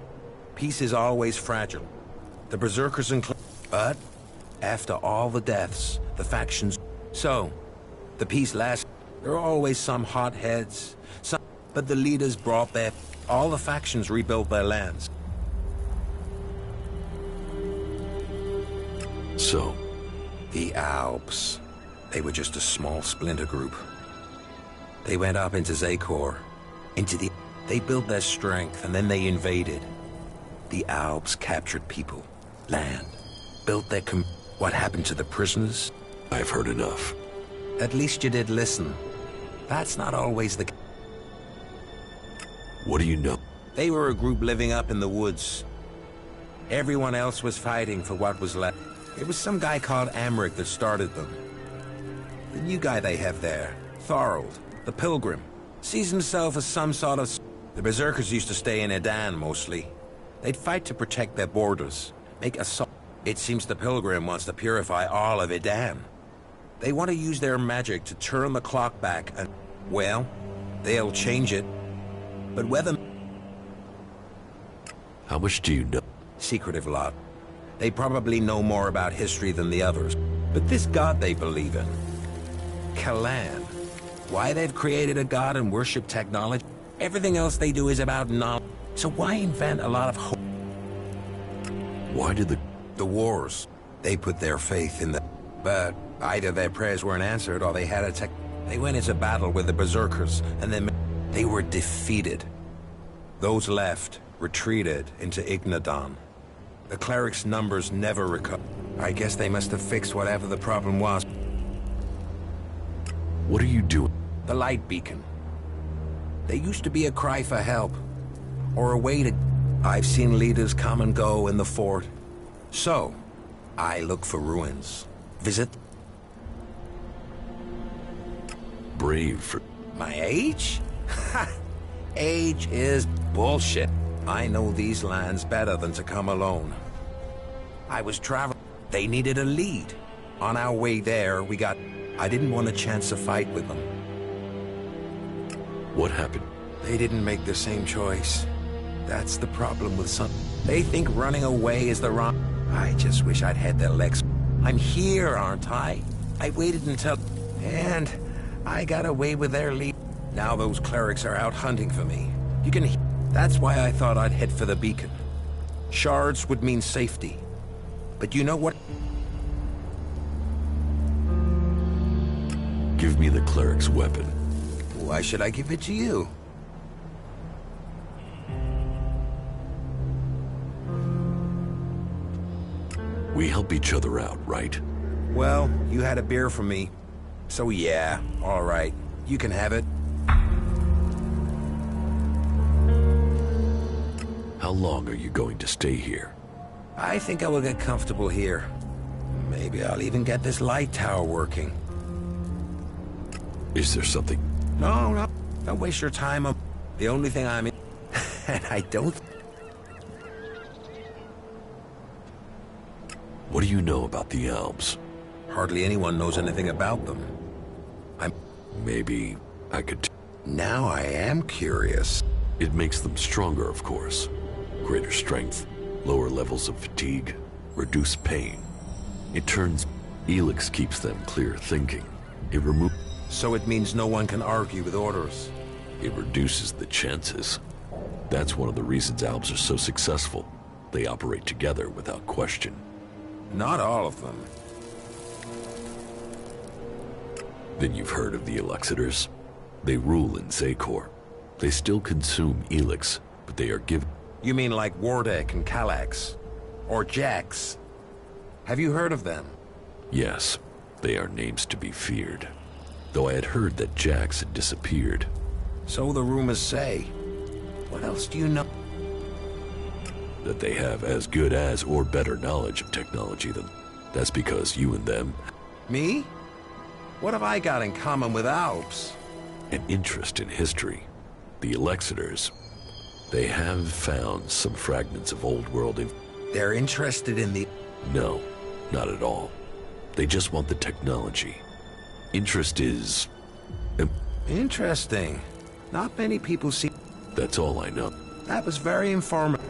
peace is always fragile. The Berserkers but after all the deaths, the factions... So, the peace lasts. There are always some hotheads, but the leaders brought their... All the factions rebuilt their lands. So? The Alps. They were just a small splinter group. They went up into Zakor, into the... They built their strength, and then they invaded. The Alps captured people, land, built their What happened to the prisoners? I've heard enough. At least you did listen. That's not always the... What do you know? They were a group living up in the woods. Everyone else was fighting for what was left. It was some guy called Amric that started them. The new guy they have there, Thorold, the Pilgrim, sees himself as some sort of... The Berserkers used to stay in Edan, mostly. They'd fight to protect their borders, make assault. It seems the Pilgrim wants to purify all of Edan. They want to use their magic to turn the clock back and... Well, they'll change it. But whether... How much do you know? Secretive lot. They probably know more about history than the others. But this god they believe in... Kalan. Why they've created a god and worship technology? Everything else they do is about knowledge. So why invent a lot of hope? Why did the wars? They put their faith in the... But either their prayers weren't answered or they had a tech... They went into battle with the Berserkers and then... They were defeated. Those left retreated into Ignadon. The clerics' numbers never recovered. I guess they must have fixed whatever the problem was. What are you doing? The light beacon. They used to be a cry for help. Or a way to... I've seen leaders come and go in the fort. So, I look for ruins. Visit... Brave for... My age? Ha! Age is bullshit. I know these lands better than to come alone. I was traveling. They needed a lead. On our way there, we got... I didn't want a chance to fight with them. What happened? They didn't make the same choice. That's the problem with some. They think running away is the wrong. I just wish I'd had the Elex. I'm here, aren't I? I waited until. And I got away with their lead. Now those clerics are out hunting for me. You can. That's why I thought I'd head for the beacon. Shards would mean safety. But you know what? Give me the cleric's weapon. Why should I give it to you? We help each other out, right? Well, you had a beer from me. So yeah, all right. You can have it. How long are you going to stay here? I think I will get comfortable here. Maybe I'll even get this light tower working. Is there something? No. Don't waste your time on the only thing I'm in. And I don't. What do you know about the elves? Hardly anyone knows anything about them. Maybe I could. Now I am curious. It makes them stronger, of course. Greater strength, lower levels of fatigue, reduced pain. It turns. Elex keeps them clear thinking. It removes. So it means no one can argue with orders. It reduces the chances. That's one of the reasons elves are so successful. They operate together without question. Not all of them. Then you've heard of the Elexitors? They rule in Zakor. They still consume Elex, but they are given... You mean like Wardek and Kallax? Or Jax? Have you heard of them? Yes, they are names to be feared. Though I had heard that Jax had disappeared. So the rumors say. What else do you know? That they have as good as or better knowledge of technology than... That's because you and them... Me? What have I got in common with Alps? An interest in history. The Elexitors. They have found some fragments of old world... They're interested in the... No, not at all. They just want the technology. Interest is... Interesting. Not many people see... That's all I know. That was very informative.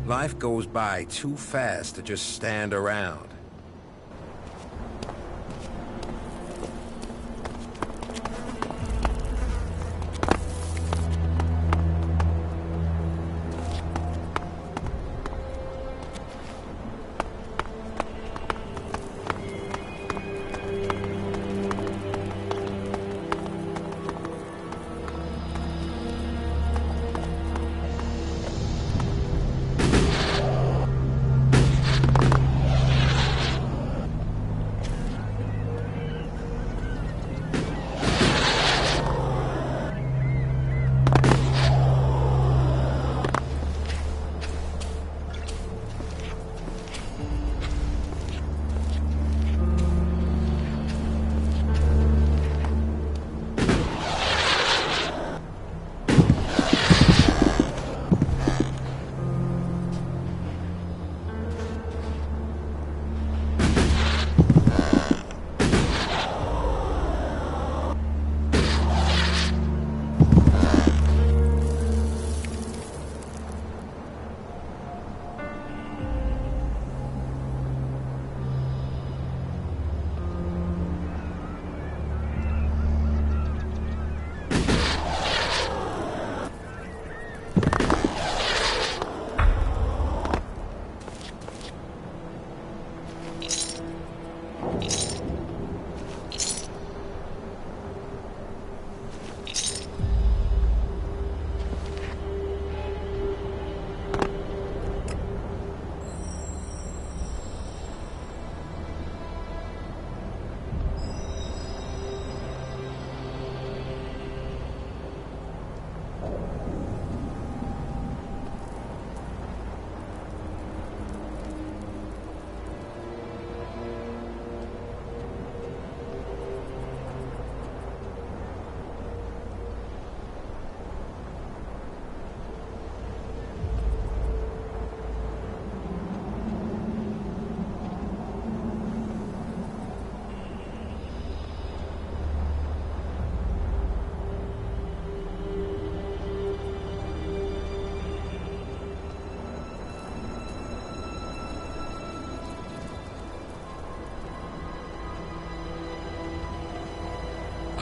Life goes by too fast to just stand around.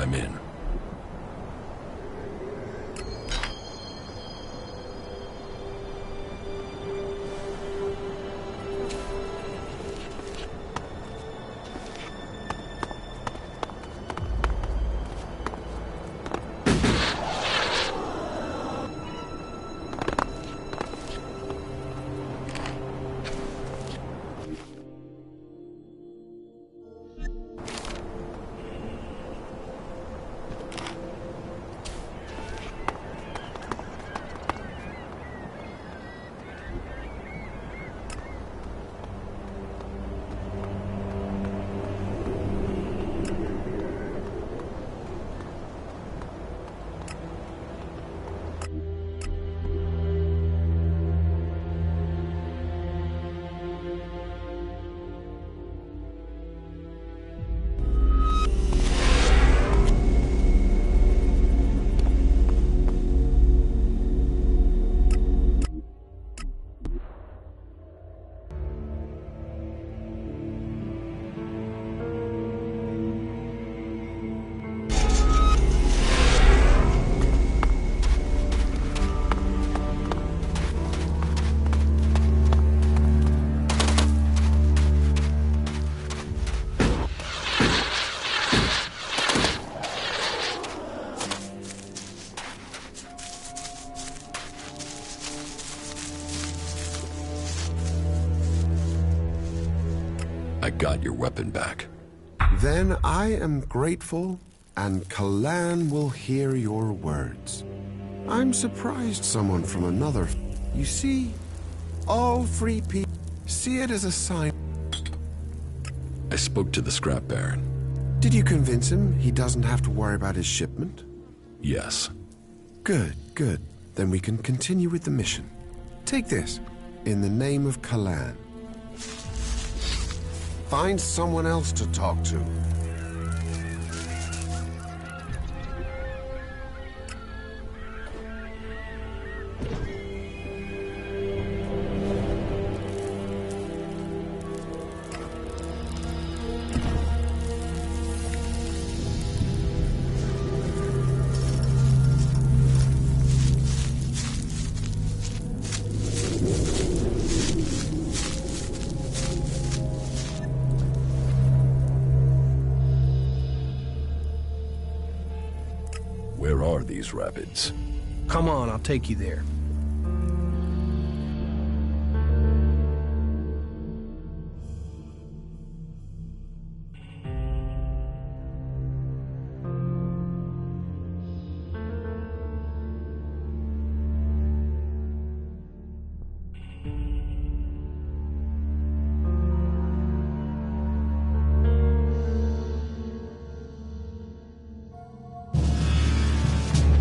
I'm in. I got your weapon back. Then I am grateful, and Kalan will hear your words. I'm surprised someone from another... You see, all free people see it as a sign... I spoke to the scrap baron. Did you convince him he doesn't have to worry about his shipment? Yes. Good, good. Then we can continue with the mission. Take this, in the name of Kalan. Find someone else to talk to. Where are these rapids? Come on, I'll take you there.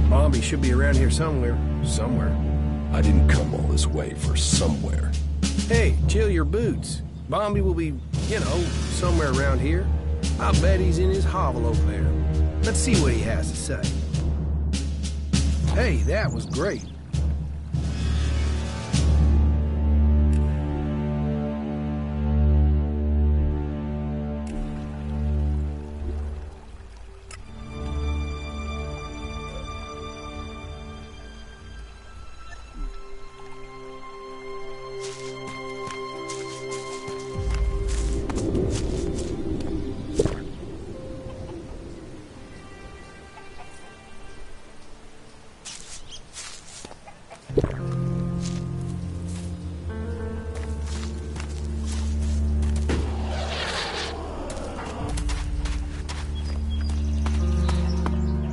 Bombi should be around here somewhere. I didn't come all this way for somewhere. Hey, chill your boots. Bombi will be, you know, somewhere around here. I bet he's in his hovel over there. Let's see what he has to say. Hey, that was great.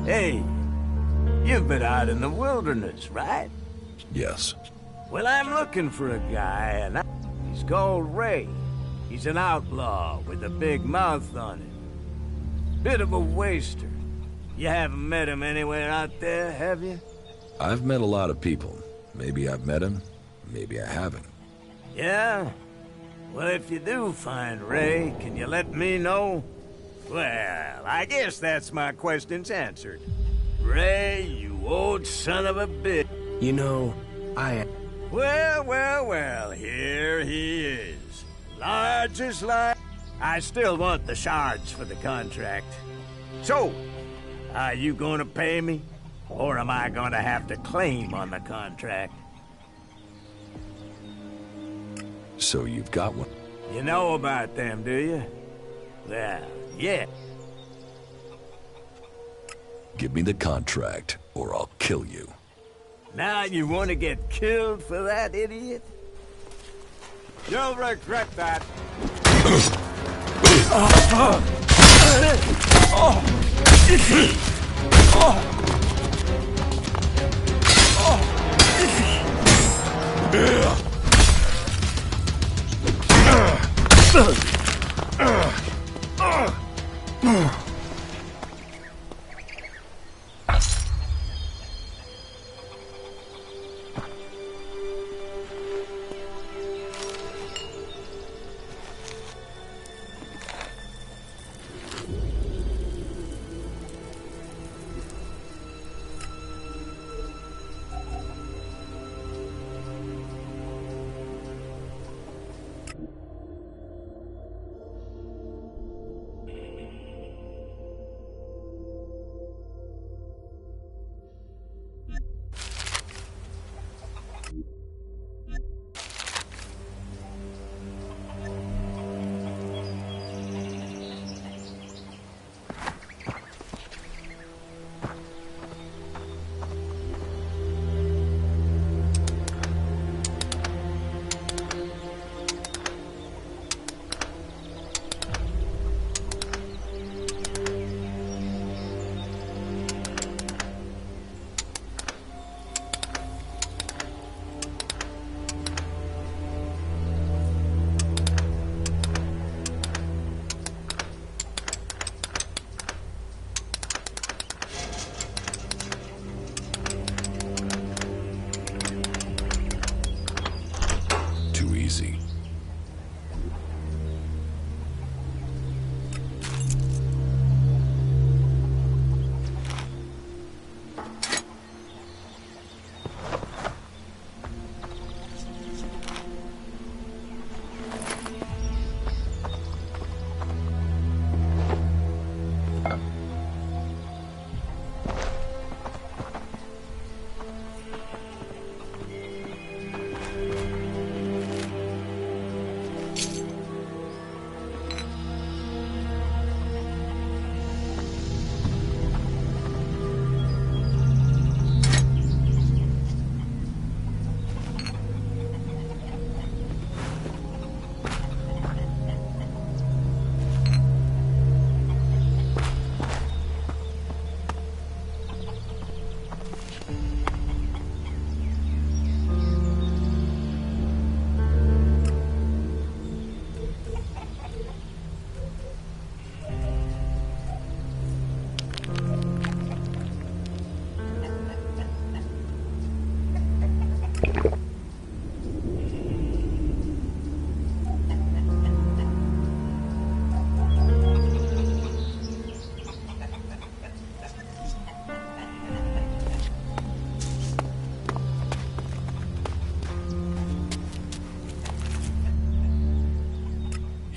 Hey, you've been out in the wilderness, right? Yes. Well, I'm looking for a guy, and he's called Ray. He's an outlaw with a big mouth on him. Bit of a waster. You haven't met him anywhere out there, have you? I've met a lot of people. Maybe I've met him, maybe I haven't. Yeah? Well, if you do find Ray, can you let me know? Well, I guess that's my questions answered. Ray, you old son of a bitch. You know, Well, here he is. Large as life. I still want the shards for the contract. So, Are you gonna pay me? Or am I gonna have to claim on the contract? So you've got one. You know about them, do you? Well, yeah. Give me the contract, or I'll kill you. Now you want to get killed for that, idiot? You'll regret that.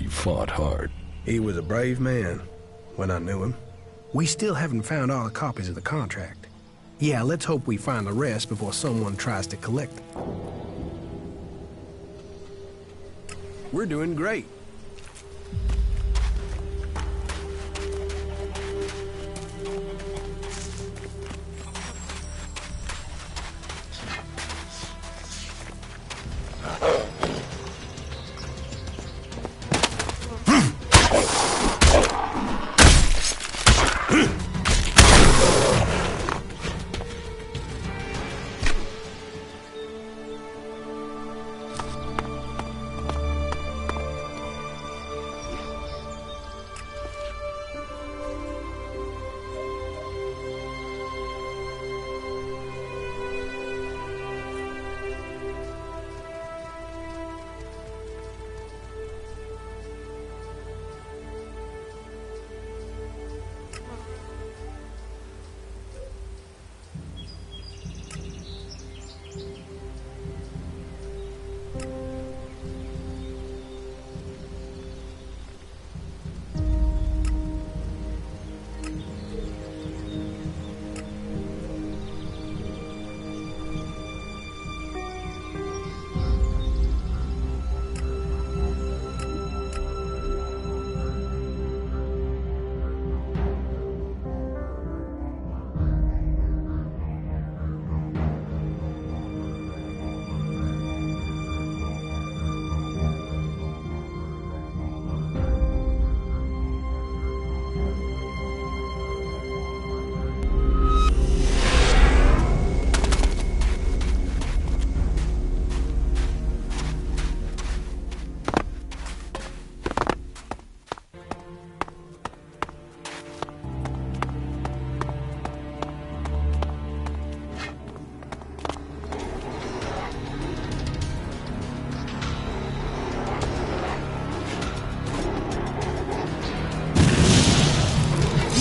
Fought hard. He was a brave man when I knew him. We still haven't found all the copies of the contract. Yeah, let's hope we find the rest before someone tries to collect them. We're doing great.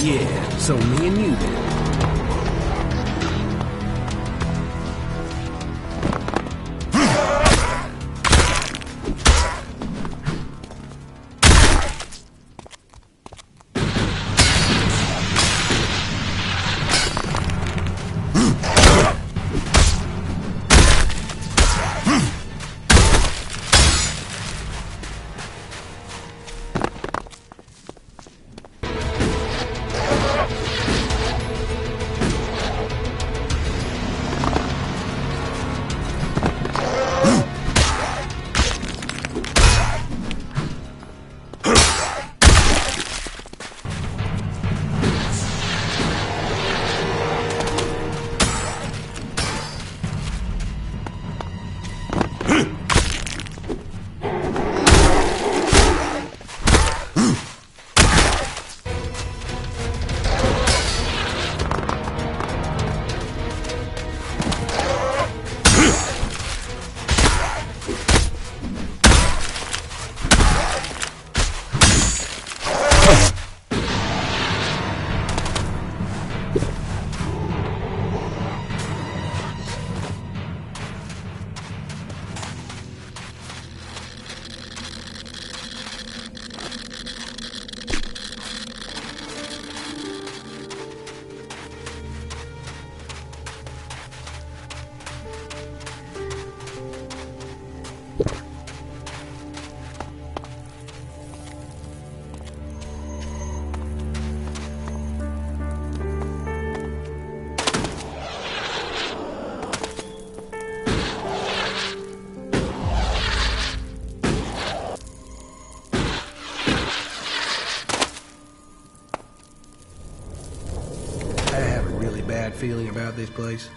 Yeah, so me and you then. Feeling about this place.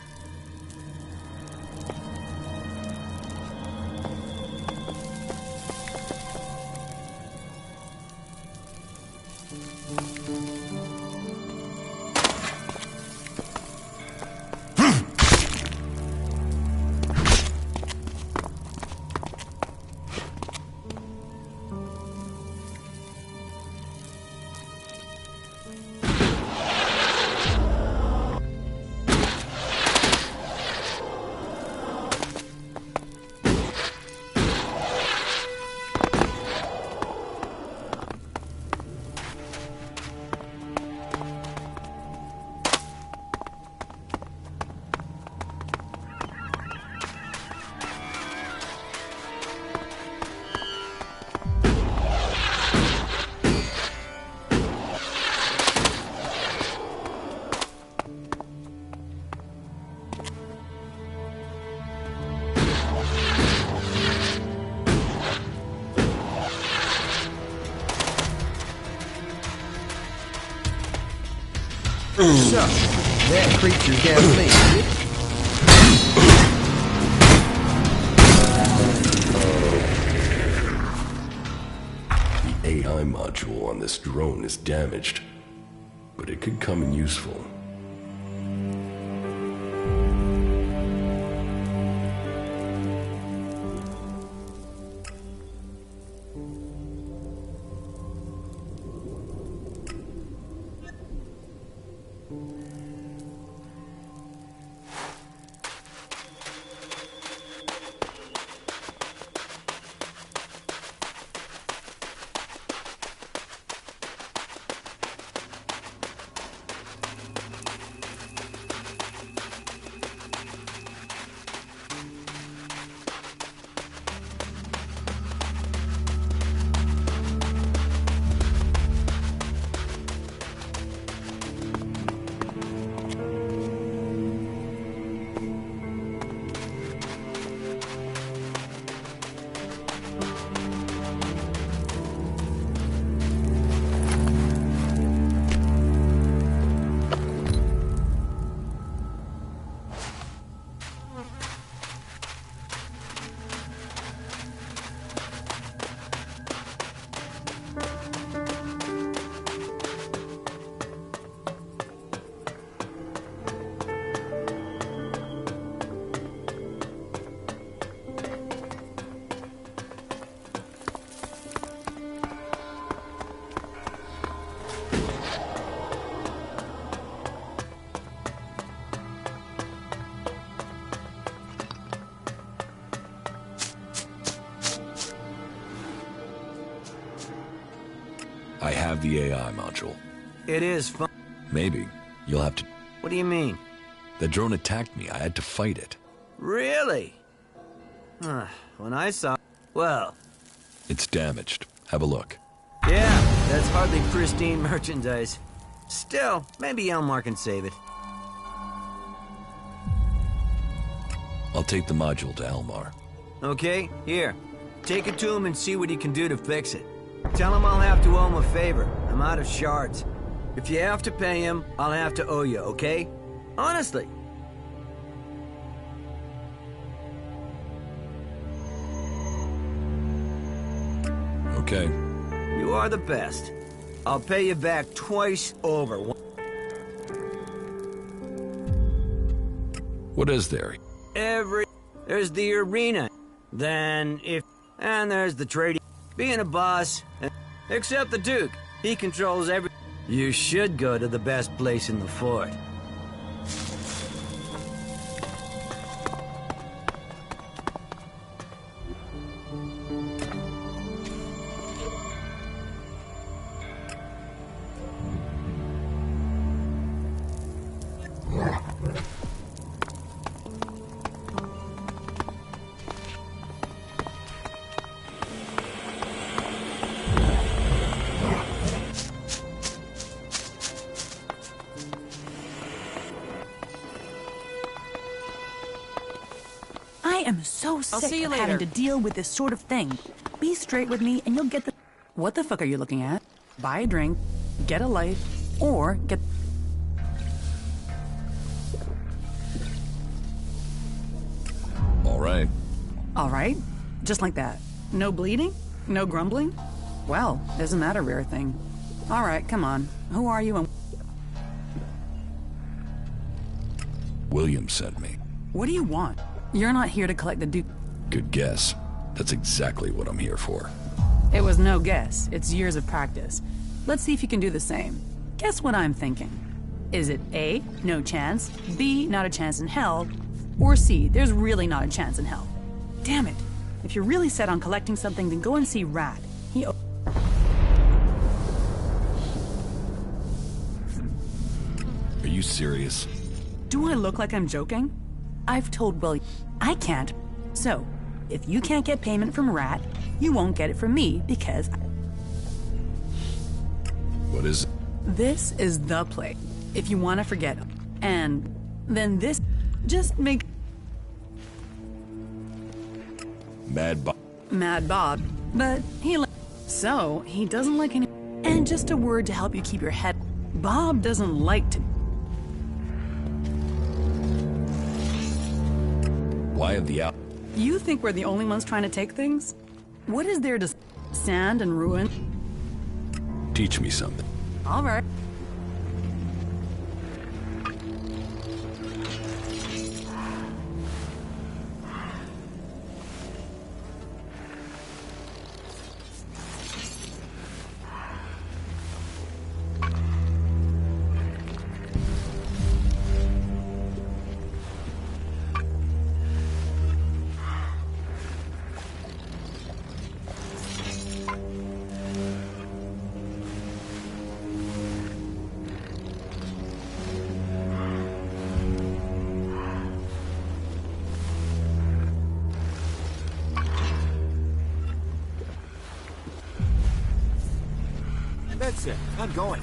So, that creature's got me. The AI module on this drone is damaged, but it could come in useful. I have the AI module. It is fun. Maybe. You'll have to... What do you mean? The drone attacked me. I had to fight it. Really? When I saw... Well... It's damaged. Have a look. Yeah, that's hardly pristine merchandise. Still, maybe Elmar can save it. I'll take the module to Elmar. Okay, here. Take it to him and see what he can do to fix it. Tell him I'll have to owe him a favor. I'm out of shards. If you have to pay him, I'll have to owe you, okay? Honestly. Okay. You are the best. I'll pay you back twice over. What is there? There's the arena. Then and there's the trading. Being a boss, except the Duke. He controls every... You should go to the best place in the fort. I am so sick of having to deal with this sort of thing. Be straight with me and you'll get the... What the fuck are you looking at? Buy a drink, get a life, or get... All right. All right? Just like that. No bleeding? No grumbling? Well, isn't that a rare thing? All right, come on. Who are you and... William sent me. What do you want? You're not here to collect the Duke... Good guess. That's exactly what I'm here for. It was no guess. It's years of practice. Let's see if you can do the same. Guess what I'm thinking. Is it A, no chance, B, not a chance in hell, or C, there's really not a chance in hell? Damn it. If you're really set on collecting something, then go and see Rat. He... Are you serious? Do I look like I'm joking? I've told William I can't. So, if you can't get payment from Rat, you won't get it from me because... What is it? This is the place. If you want to forget. And then this... Just make... Mad Bob. Mad Bob. But he... So, he doesn't like any... And just a word to help you keep your head... Bob doesn't like to... Why have the out? You think we're the only ones trying to take things? What is there to... Sand and ruin? Teach me something. All right. That's it. I'm going.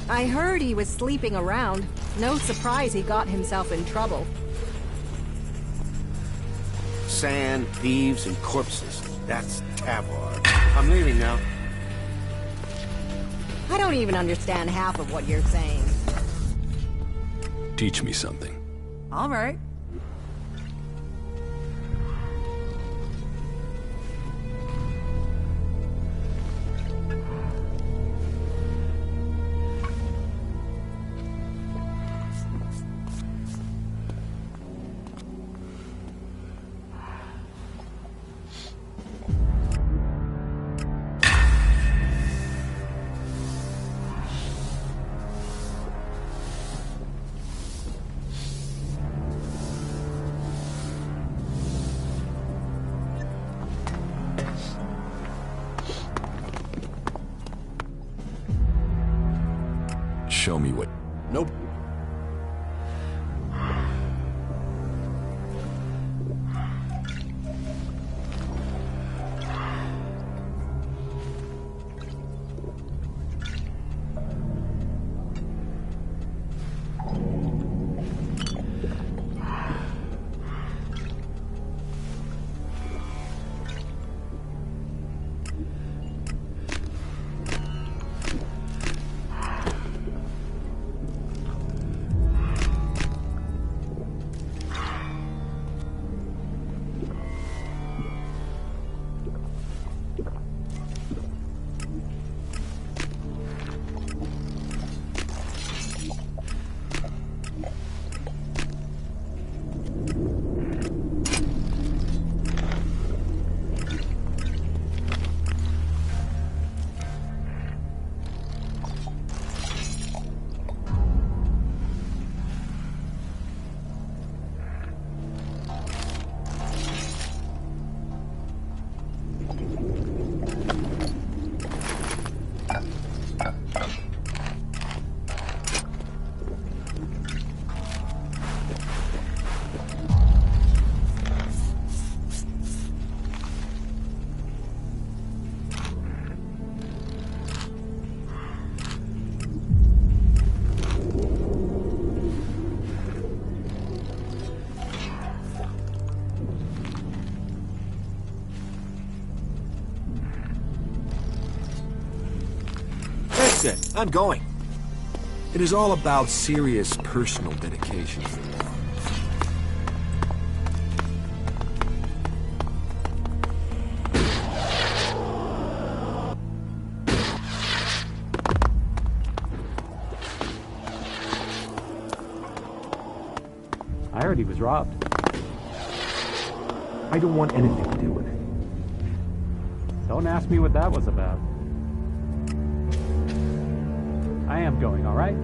I heard he was sleeping around. No surprise he got himself in trouble. Sand, thieves, and corpses. That's Tavar. I'm leaving now. I don't even understand half of what you're saying. Teach me something. All right. show me what... Nope. I'm going. It is all about serious personal dedication. I heard he was robbed. I don't want anything to do with it. Don't ask me what that was about. I am going, all right?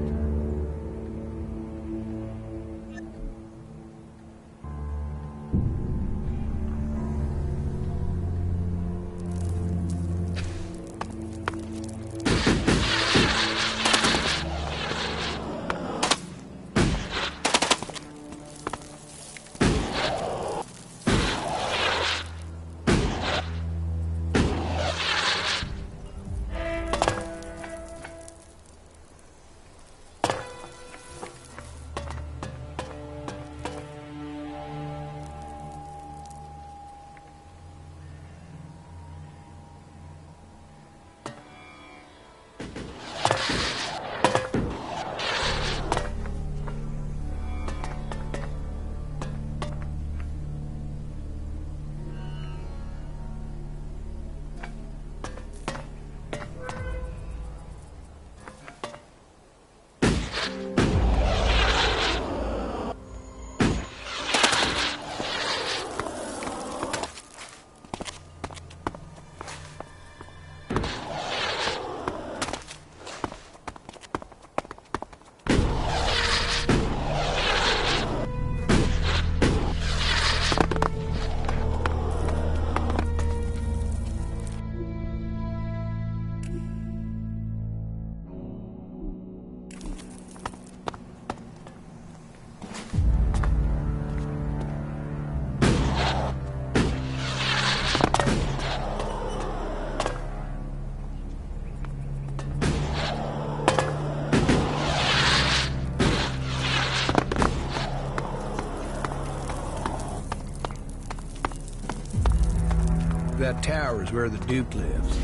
That tower is where the Duke lives.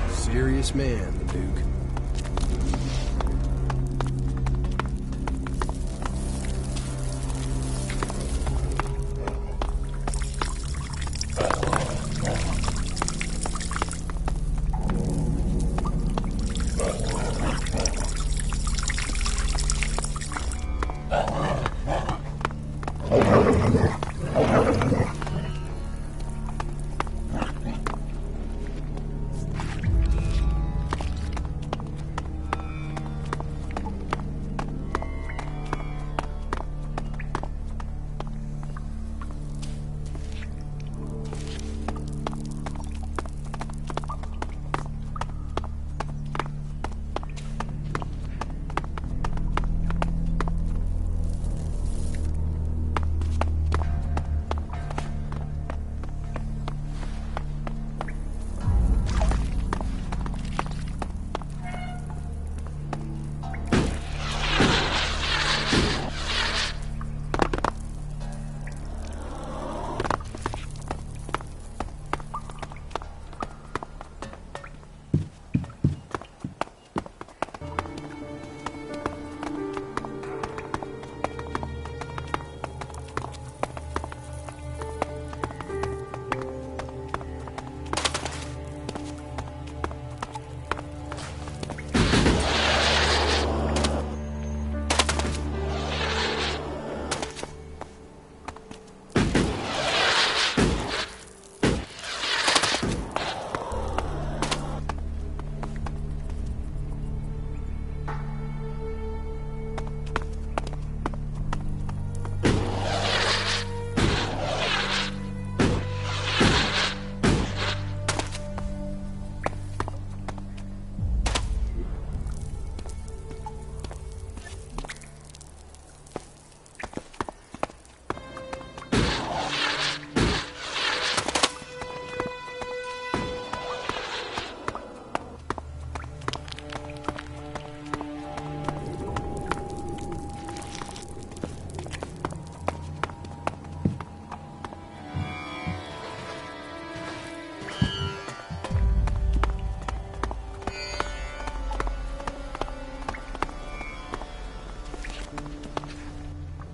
Serious man, the Duke.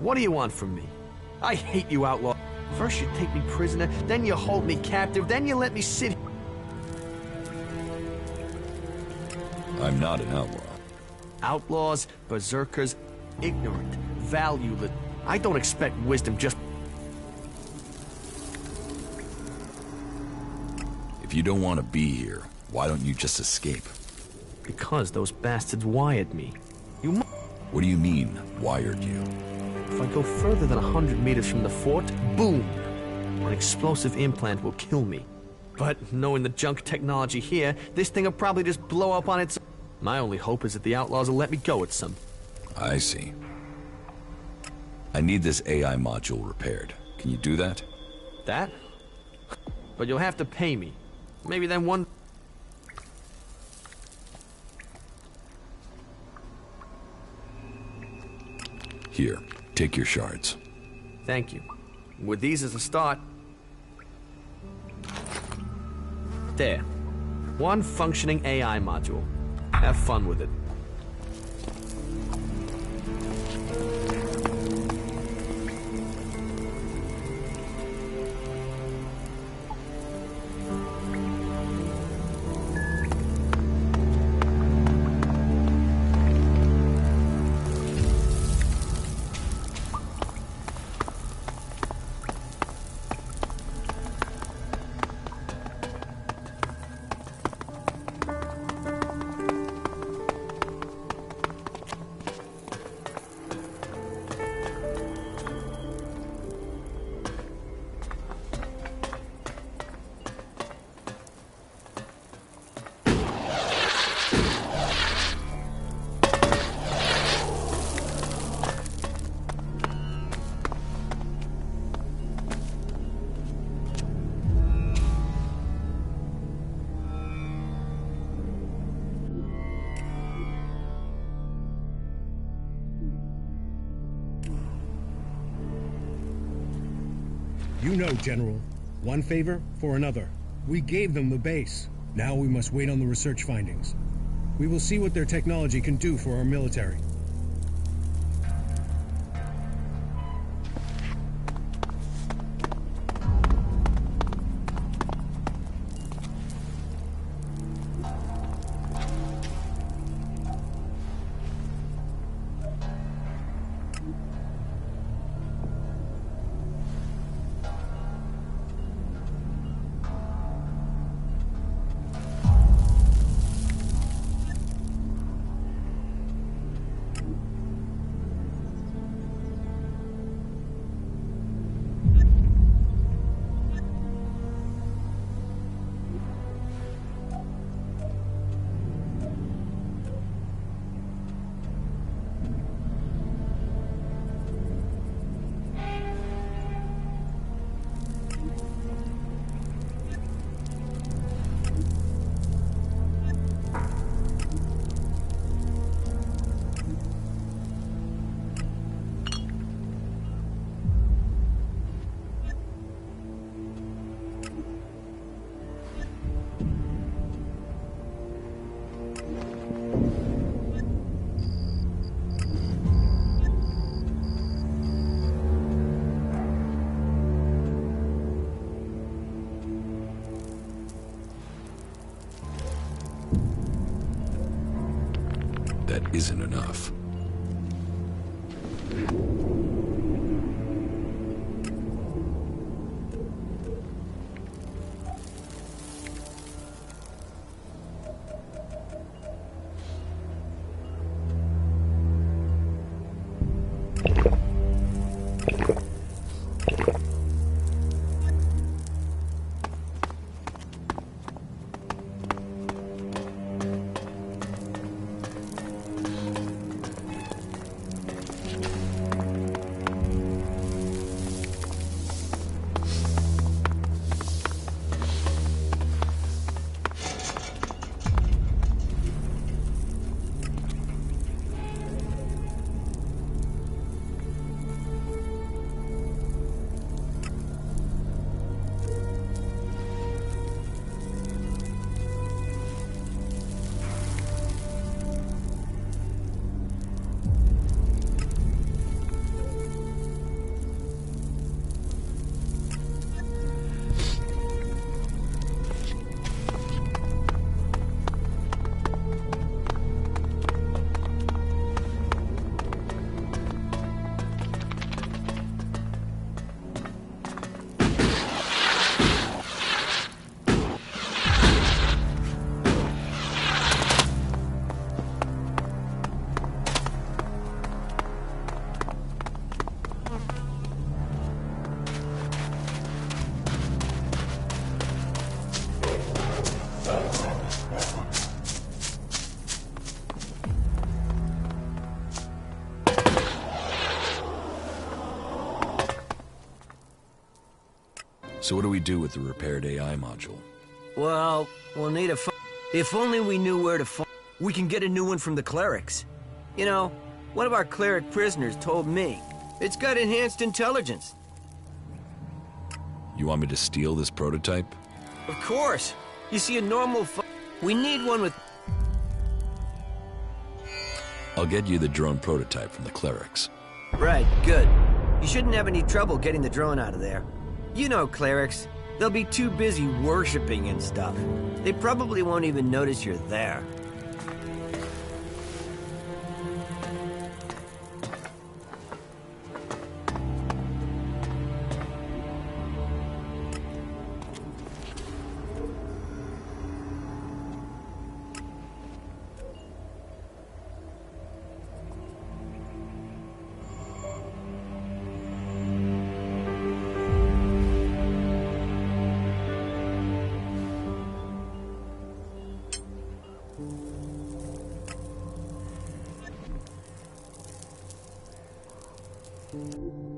What do you want from me? I hate you, outlaw. First you take me prisoner, then you hold me captive, then you let me sit here. I'm not an outlaw. Outlaws, berserkers, ignorant, valueless. I don't expect wisdom just... If you don't want to be here, why don't you just escape? Because those bastards wired me. You mu- What do you mean, wired you? If I go further than 100 meters from the fort, boom! An explosive implant will kill me. But knowing the junk technology here, this thing will probably just blow up on its... My only hope is that the outlaws will let me go at some... I see. I need this AI module repaired. Can you do that? That? But you'll have to pay me. Maybe then one... Here, take your shards. Thank you. With these as a start... There. One functioning AI module. Have fun with it. You know, General. One favor for another. We gave them the base. Now we must wait on the research findings. We will see what their technology can do for our military. That isn't enough. So what do we do with the repaired AI module? Well, we'll need a if only we knew where to find... We can get a new one from the clerics. You know, one of our cleric prisoners told me. It's got enhanced intelligence. You want me to steal this prototype? Of course. You see, a normal we need one with... I'll get you the drone prototype from the clerics. Right, good. You shouldn't have any trouble getting the drone out of there. You know clerics. They'll be too busy worshipping and stuff. They probably won't even notice you're there. you.